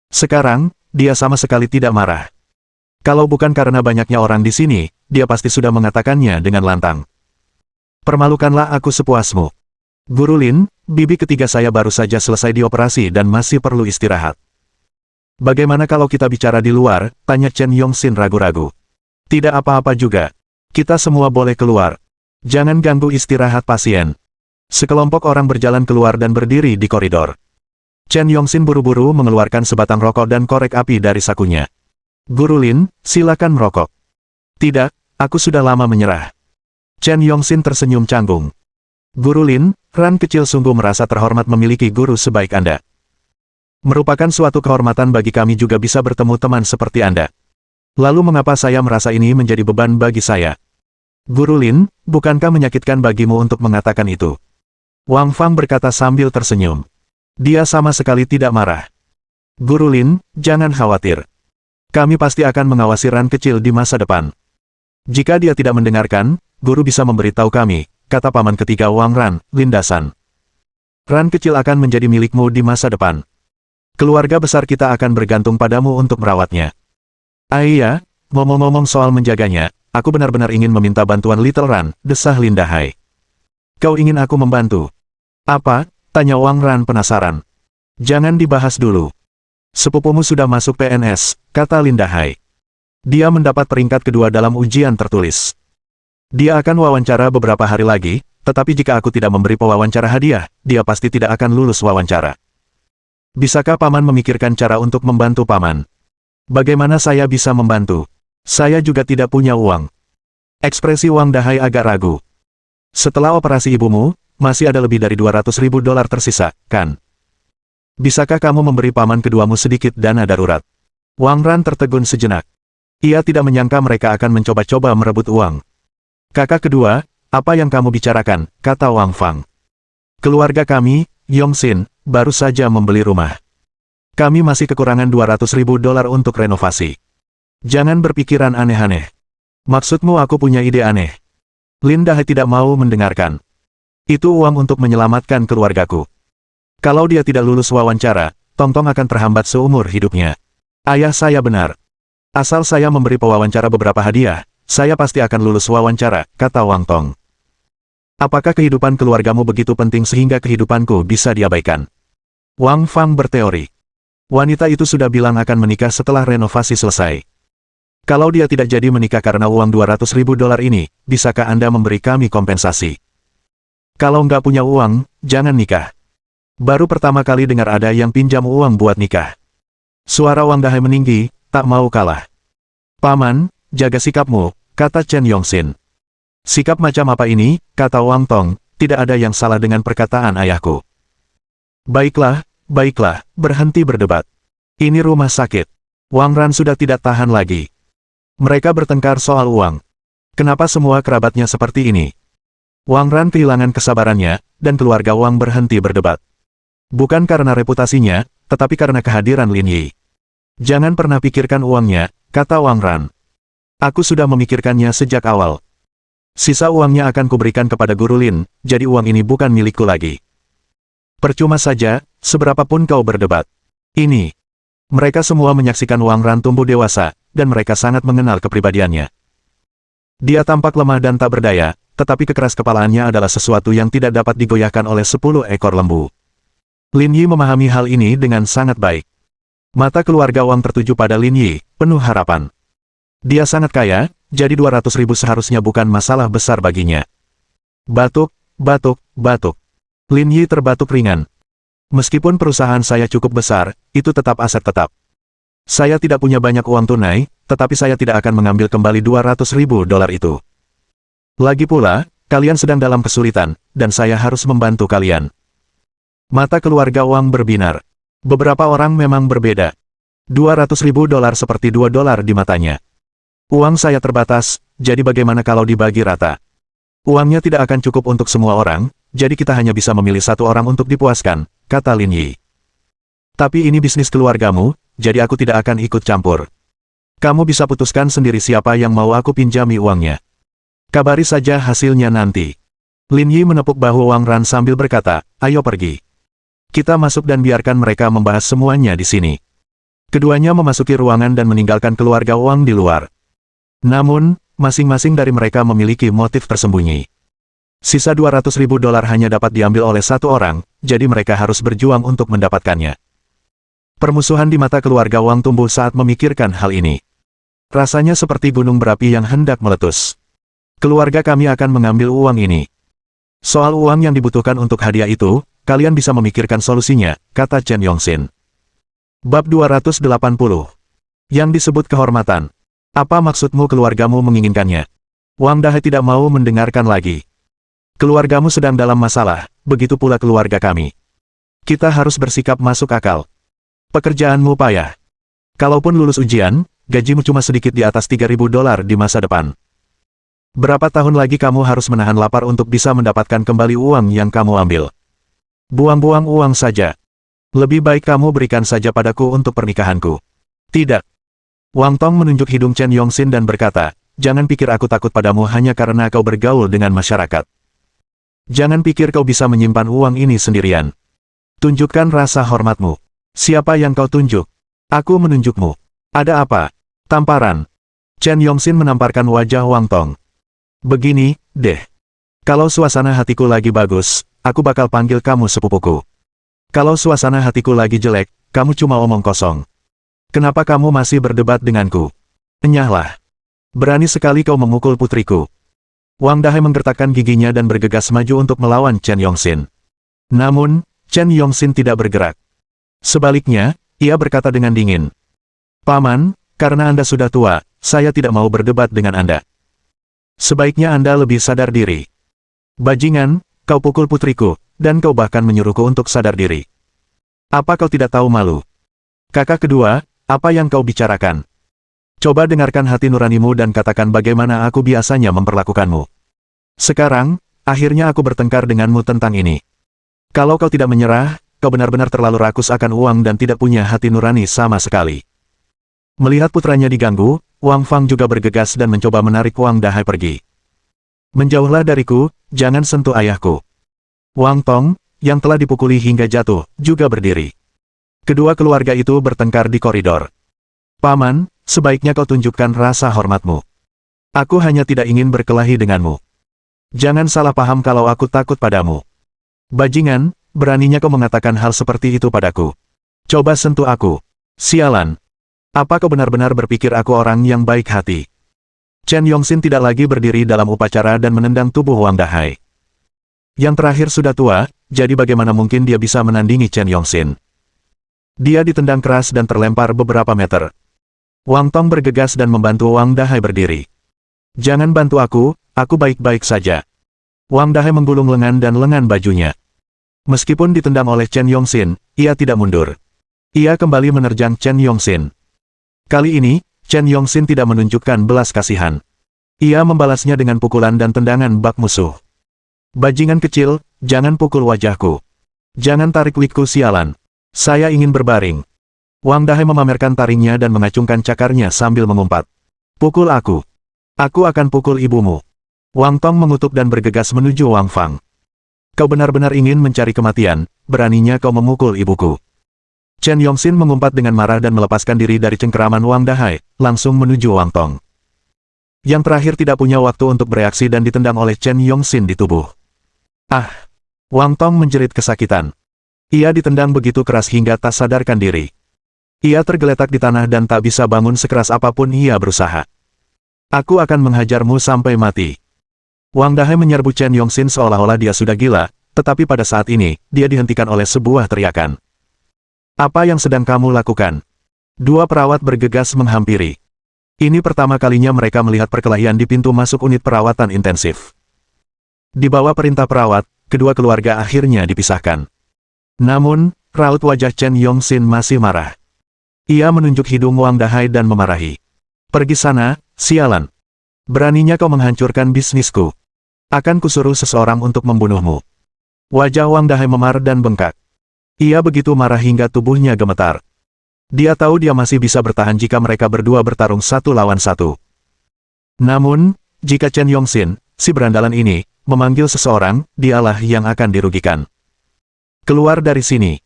Sekarang, dia sama sekali tidak marah. Kalau bukan karena banyaknya orang di sini, dia pasti sudah mengatakannya dengan lantang. Permalukanlah aku sepuasmu. Guru Lin, bibi ketiga saya baru saja selesai dioperasi dan masih perlu istirahat. Bagaimana kalau kita bicara di luar? Tanya Chen Yongxin ragu-ragu. Tidak apa-apa juga. Kita semua boleh keluar. Jangan ganggu istirahat pasien. Sekelompok orang berjalan keluar dan berdiri di koridor. Chen Yongxin buru-buru mengeluarkan sebatang rokok dan korek api dari sakunya. Guru Lin, silakan merokok. Tidak, aku sudah lama menyerah. Chen Yongxin tersenyum canggung. Guru Lin, Ran kecil sungguh merasa terhormat memiliki guru sebaik Anda. Merupakan suatu kehormatan bagi kami juga bisa bertemu teman seperti Anda. Lalu mengapa saya merasa ini menjadi beban bagi saya? Guru Lin, bukankah menyakitkan bagimu untuk mengatakan itu? Wang Fang berkata sambil tersenyum. Dia sama sekali tidak marah. Guru Lin, jangan khawatir. Kami pasti akan mengawasi Ran kecil di masa depan. Jika dia tidak mendengarkan, guru bisa memberitahu kami, kata paman ketiga Wang Ran, Lindasan. Ran kecil akan menjadi milikmu di masa depan. Keluarga besar kita akan bergantung padamu untuk merawatnya. Iya, ngomong-ngomong soal menjaganya, aku benar-benar ingin meminta bantuan Little Ran, desah Linda Hai. Kau ingin aku membantu? Apa? Tanya Wang Ran penasaran. Jangan dibahas dulu. Sepupumu sudah masuk PNS, kata Linda Hai. Dia mendapat peringkat kedua dalam ujian tertulis. Dia akan wawancara beberapa hari lagi, tetapi jika aku tidak memberi pewawancara hadiah, dia pasti tidak akan lulus wawancara. Bisakah paman memikirkan cara untuk membantu paman? Bagaimana saya bisa membantu? Saya juga tidak punya uang. Ekspresi Wang Dahai agak ragu. Setelah operasi ibumu, masih ada lebih dari $200.000 tersisa, kan? Bisakah kamu memberi paman keduamu sedikit dana darurat? Wang Ran tertegun sejenak. Ia tidak menyangka mereka akan mencoba-coba merebut uang. Kakak kedua, apa yang kamu bicarakan, kata Wang Fang. Keluarga kami, Yongxin, baru saja membeli rumah. Kami masih kekurangan $200.000 untuk renovasi. Jangan berpikiran aneh-aneh. Maksudmu aku punya ide aneh? Linda tidak mau mendengarkan. Itu uang untuk menyelamatkan keluargaku. Kalau dia tidak lulus wawancara, Tong-Tong akan terhambat seumur hidupnya. Ayah saya benar. Asal saya memberi pewawancara beberapa hadiah, saya pasti akan lulus wawancara, kata Wang Tong. Apakah kehidupan keluargamu begitu penting sehingga kehidupanku bisa diabaikan? Wang Fang berteori. Wanita itu sudah bilang akan menikah setelah renovasi selesai. Kalau dia tidak jadi menikah karena uang $200.000 ini, bisakah Anda memberi kami kompensasi? Kalau nggak punya uang, jangan nikah. Baru pertama kali dengar ada yang pinjam uang buat nikah. Suara Wang Dahai meninggi, tak mau kalah. Paman, jaga sikapmu, kata Chen Yongxin. Sikap macam apa ini, kata Wang Tong, tidak ada yang salah dengan perkataan ayahku. Baiklah, baiklah, berhenti berdebat. Ini rumah sakit. Wang Ran sudah tidak tahan lagi. Mereka bertengkar soal uang. Kenapa semua kerabatnya seperti ini? Wang Ran kehilangan kesabarannya, dan keluarga Wang berhenti berdebat. Bukan karena reputasinya, tetapi karena kehadiran Lin Yi. Jangan pernah pikirkan uangnya, kata Wang Ran. Aku sudah memikirkannya sejak awal. Sisa uangnya akan kuberikan kepada Guru Lin, jadi uang ini bukan milikku lagi. Percuma saja, seberapapun kau berdebat. Ini. Mereka semua menyaksikan Wang Ran tumbuh dewasa, dan mereka sangat mengenal kepribadiannya. Dia tampak lemah dan tak berdaya, tetapi kekeras kepalaannya adalah sesuatu yang tidak dapat digoyahkan oleh 10 ekor lembu. Lin Yi memahami hal ini dengan sangat baik. Mata keluarga Wang tertuju pada Lin Yi, penuh harapan. Dia sangat kaya, jadi $200.000 seharusnya bukan masalah besar baginya. Batuk, batuk, batuk. Lin Yi terbatuk ringan. Meskipun perusahaan saya cukup besar, itu tetap aset tetap. Saya tidak punya banyak uang tunai, tetapi saya tidak akan mengambil kembali $200.000 itu. Lagi pula, kalian sedang dalam kesulitan, dan saya harus membantu kalian. Mata keluarga Wang berbinar. Beberapa orang memang berbeda. $200.000 seperti $2 di matanya. Uang saya terbatas, jadi bagaimana kalau dibagi rata? Uangnya tidak akan cukup untuk semua orang, jadi kita hanya bisa memilih satu orang untuk dipuaskan, kata Lin Yi. Tapi ini bisnis keluargamu, jadi aku tidak akan ikut campur. Kamu bisa putuskan sendiri siapa yang mau aku pinjami uangnya. Kabari saja hasilnya nanti. Lin Yi menepuk bahu Wang Ran sambil berkata, ayo pergi. Kita masuk dan biarkan mereka membahas semuanya di sini. Keduanya memasuki ruangan dan meninggalkan keluarga Wang di luar. Namun, masing-masing dari mereka memiliki motif tersembunyi. Sisa $200.000 hanya dapat diambil oleh satu orang, jadi mereka harus berjuang untuk mendapatkannya. Permusuhan di mata keluarga Wang tumbuh saat memikirkan hal ini. Rasanya seperti gunung berapi yang hendak meletus. Keluarga kami akan mengambil uang ini. Soal uang yang dibutuhkan untuk hadiah itu, kalian bisa memikirkan solusinya, kata Chen Yongxin. Bab 280. Yang disebut kehormatan. Apa maksudmu keluargamu menginginkannya? Wang Dahai tidak mau mendengarkan lagi. Keluargamu sedang dalam masalah, begitu pula keluarga kami. Kita harus bersikap masuk akal. Pekerjaanmu payah. Kalaupun lulus ujian, gajimu cuma sedikit di atas $3.000 di masa depan. Berapa tahun lagi kamu harus menahan lapar untuk bisa mendapatkan kembali uang yang kamu ambil? Buang-buang uang saja. Lebih baik kamu berikan saja padaku untuk pernikahanku. Tidak. Wang Tong menunjuk hidung Chen Yongxin dan berkata, jangan pikir aku takut padamu hanya karena kau bergaul dengan masyarakat. Jangan pikir kau bisa menyimpan uang ini sendirian. Tunjukkan rasa hormatmu. Siapa yang kau tunjuk? Aku menunjukmu. Ada apa? Tamparan. Chen Yongxin menamparkan wajah Wang Tong. Begini, deh. Kalau suasana hatiku lagi bagus, aku bakal panggil kamu sepupuku. Kalau suasana hatiku lagi jelek, kamu cuma omong kosong. Kenapa kamu masih berdebat denganku? Enyahlah. Berani sekali kau memukul putriku. Wang Dahai menggertakkan giginya dan bergegas maju untuk melawan Chen Yongxin. Namun, Chen Yongxin tidak bergerak. Sebaliknya, ia berkata dengan dingin. Paman, karena Anda sudah tua, saya tidak mau berdebat dengan Anda. Sebaiknya Anda lebih sadar diri. Bajingan, kau pukul putriku, dan kau bahkan menyuruhku untuk sadar diri. Apa kau tidak tahu malu? Kakak kedua, apa yang kau bicarakan? Coba dengarkan hati nuranimu dan katakan bagaimana aku biasanya memperlakukanmu. Sekarang, akhirnya aku bertengkar denganmu tentang ini. Kalau kau tidak menyerah, kau benar-benar terlalu rakus akan uang dan tidak punya hati nurani sama sekali. Melihat putranya diganggu, Wang Fang juga bergegas dan mencoba menarik Wang Dahai pergi. Menjauhlah dariku, jangan sentuh ayahku. Wang Tong, yang telah dipukuli hingga jatuh, juga berdiri. Kedua keluarga itu bertengkar di koridor. Paman, sebaiknya kau tunjukkan rasa hormatmu. Aku hanya tidak ingin berkelahi denganmu. Jangan salah paham kalau aku takut padamu. Bajingan, beraninya kau mengatakan hal seperti itu padaku. Coba sentuh aku. Sialan. Apa kau benar-benar berpikir aku orang yang baik hati? Chen Yongxin tidak lagi berdiri dalam upacara dan menendang tubuh Wang Dahai. Yang terakhir sudah tua, jadi bagaimana mungkin dia bisa menandingi Chen Yongxin? Dia ditendang keras dan terlempar beberapa meter. Wang Tong bergegas dan membantu Wang Dahai berdiri. Jangan bantu aku baik-baik saja. Wang Dahai menggulung lengan dan lengan bajunya. Meskipun ditendang oleh Chen Yongxin, ia tidak mundur. Ia kembali menerjang Chen Yongxin. Kali ini, Chen Yongxin tidak menunjukkan belas kasihan. Ia membalasnya dengan pukulan dan tendangan bak musuh. Bajingan kecil, jangan pukul wajahku. Jangan tarik wigku sialan. Saya ingin berbaring. Wang Dahai memamerkan taringnya dan mengacungkan cakarnya sambil mengumpat. Pukul aku. Aku akan pukul ibumu. Wang Tong mengutuk dan bergegas menuju Wang Fang. Kau benar-benar ingin mencari kematian, beraninya kau memukul ibuku. Chen Yongxin mengumpat dengan marah dan melepaskan diri dari cengkeraman Wang Dahai, langsung menuju Wang Tong. Yang terakhir tidak punya waktu untuk bereaksi dan ditendang oleh Chen Yongxin di tubuh. Ah! Wang Tong menjerit kesakitan. Ia ditendang begitu keras hingga tak sadarkan diri. Ia tergeletak di tanah dan tak bisa bangun sekeras apapun ia berusaha. Aku akan menghajarmu sampai mati. Wang Dahai menyerbu Chen Yongxin seolah-olah dia sudah gila, tetapi pada saat ini, dia dihentikan oleh sebuah teriakan. Apa yang sedang kamu lakukan? Dua perawat bergegas menghampiri. Ini pertama kalinya mereka melihat perkelahian di pintu masuk unit perawatan intensif. Di bawah perintah perawat, kedua keluarga akhirnya dipisahkan. Namun, raut wajah Chen Yongxin masih marah. Ia menunjuk hidung Wang Dahai dan memarahi. Pergi sana, sialan. Beraninya kau menghancurkan bisnisku. Akan kusuruh seseorang untuk membunuhmu. Wajah Wang Dahai memar dan bengkak. Ia begitu marah hingga tubuhnya gemetar. Dia tahu dia masih bisa bertahan jika mereka berdua bertarung satu lawan satu. Namun, jika Chen Yongxin, si berandalan ini, memanggil seseorang, dialah yang akan dirugikan. Keluar dari sini.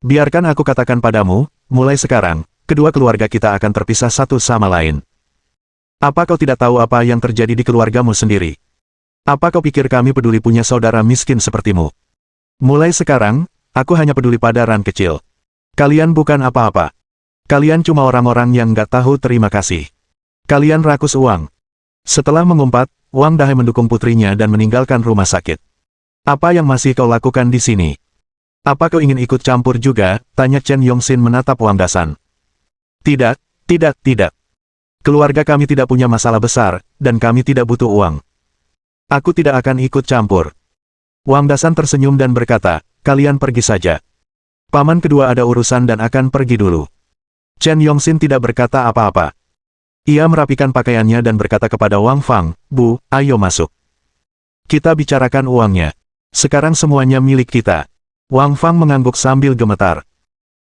Biarkan aku katakan padamu, mulai sekarang, kedua keluarga kita akan terpisah satu sama lain. Apa kau tidak tahu apa yang terjadi di keluargamu sendiri? Apa kau pikir kami peduli punya saudara miskin sepertimu? Mulai sekarang, aku hanya peduli pada Ran kecil. Kalian bukan apa-apa. Kalian cuma orang-orang yang nggak tahu terima kasih. Kalian rakus uang. Setelah mengumpat, Wang Dahai mendukung putrinya dan meninggalkan rumah sakit. Apa yang masih kau lakukan di sini? Apa kau ingin ikut campur juga? Tanya Chen Yongxin menatap Wang Dasan. Tidak, tidak. Keluarga kami tidak punya masalah besar, dan kami tidak butuh uang. Aku tidak akan ikut campur. Wang Dasan tersenyum dan berkata, kalian pergi saja. Paman kedua ada urusan dan akan pergi dulu. Chen Yongxin tidak berkata apa-apa. Ia merapikan pakaiannya dan berkata kepada Wang Fang, Bu, ayo masuk. Kita bicarakan uangnya. Sekarang semuanya milik kita. Wang Fang mengangguk sambil gemetar.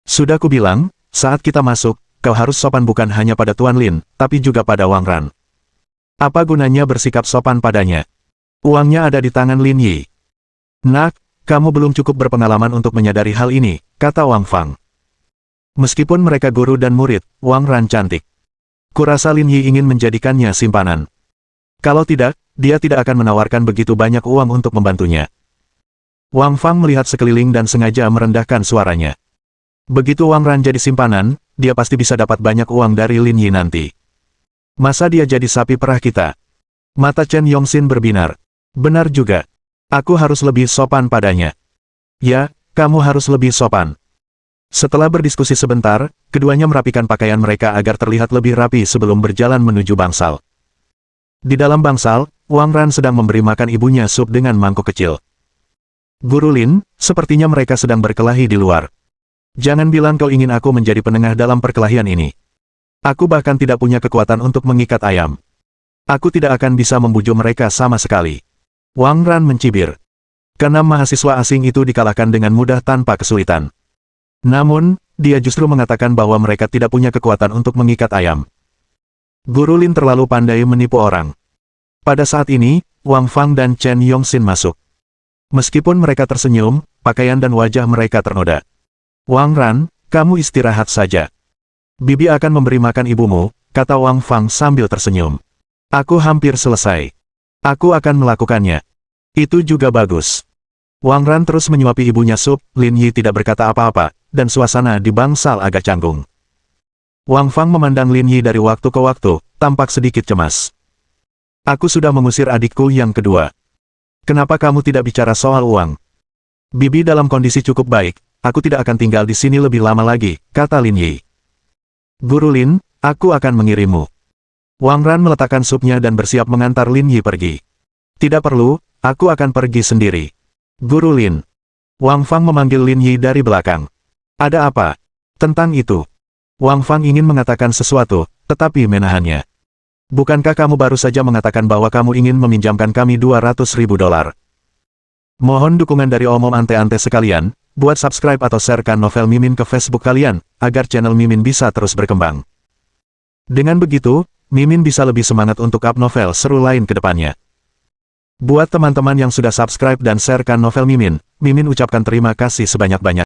Sudah kubilang, saat kita masuk, kau harus sopan bukan hanya pada Tuan Lin, tapi juga pada Wang Ran. Apa gunanya bersikap sopan padanya? Uangnya ada di tangan Lin Yi. Nak, kamu belum cukup berpengalaman untuk menyadari hal ini, kata Wang Fang. Meskipun mereka guru dan murid, Wang Ran cantik. Kurasa Lin Yi ingin menjadikannya simpanan. Kalau tidak, dia tidak akan menawarkan begitu banyak uang untuk membantunya. Wang Fang melihat sekeliling dan sengaja merendahkan suaranya. Begitu Wang Ran jadi simpanan, dia pasti bisa dapat banyak uang dari Lin Yi nanti. Masa dia jadi sapi perah kita? Mata Chen Yongxin berbinar. Benar juga. Aku harus lebih sopan padanya. Ya, kamu harus lebih sopan. Setelah berdiskusi sebentar, keduanya merapikan pakaian mereka agar terlihat lebih rapi sebelum berjalan menuju bangsal. Di dalam bangsal, Wang Ran sedang memberi makan ibunya sup dengan mangkok kecil. Guru Lin, sepertinya mereka sedang berkelahi di luar. Jangan bilang kau ingin aku menjadi penengah dalam perkelahian ini. Aku bahkan tidak punya kekuatan untuk mengikat ayam. Aku tidak akan bisa membujuk mereka sama sekali. Wang Ran mencibir. Keenam mahasiswa asing itu dikalahkan dengan mudah tanpa kesulitan. Namun, dia justru mengatakan bahwa mereka tidak punya kekuatan untuk mengikat ayam. Guru Lin terlalu pandai menipu orang. Pada saat ini, Wang Fang dan Chen Yongxin masuk. Meskipun mereka tersenyum, pakaian dan wajah mereka ternoda. Wang Ran, kamu istirahat saja. Bibi akan memberi makan ibumu, kata Wang Fang sambil tersenyum. Aku hampir selesai. Aku akan melakukannya. Itu juga bagus. Wang Ran terus menyuapi ibunya sup, Lin Yi tidak berkata apa-apa, dan suasana di bangsal agak canggung. Wang Fang memandang Lin Yi dari waktu ke waktu, tampak sedikit cemas. Aku sudah mengusir adikku yang kedua. Kenapa kamu tidak bicara soal uang? Bibi dalam kondisi cukup baik, aku tidak akan tinggal di sini lebih lama lagi, kata Lin Yi. Guru Lin, aku akan mengirimmu. Wang Ran meletakkan supnya dan bersiap mengantar Lin Yi pergi. Tidak perlu, aku akan pergi sendiri. Guru Lin. Wang Fang memanggil Lin Yi dari belakang. Ada apa? Tentang itu. Wang Fang ingin mengatakan sesuatu, tetapi menahannya. Bukankah kamu baru saja mengatakan bahwa kamu ingin meminjamkan kami $200.000? Mohon dukungan dari omom ante-ante sekalian, buat subscribe atau sharekan novel Mimin ke Facebook kalian, agar channel Mimin bisa terus berkembang. Dengan begitu, Mimin bisa lebih semangat untuk up novel seru lain ke depannya. Buat teman-teman yang sudah subscribe dan sharekan novel Mimin, Mimin ucapkan terima kasih sebanyak-banyak.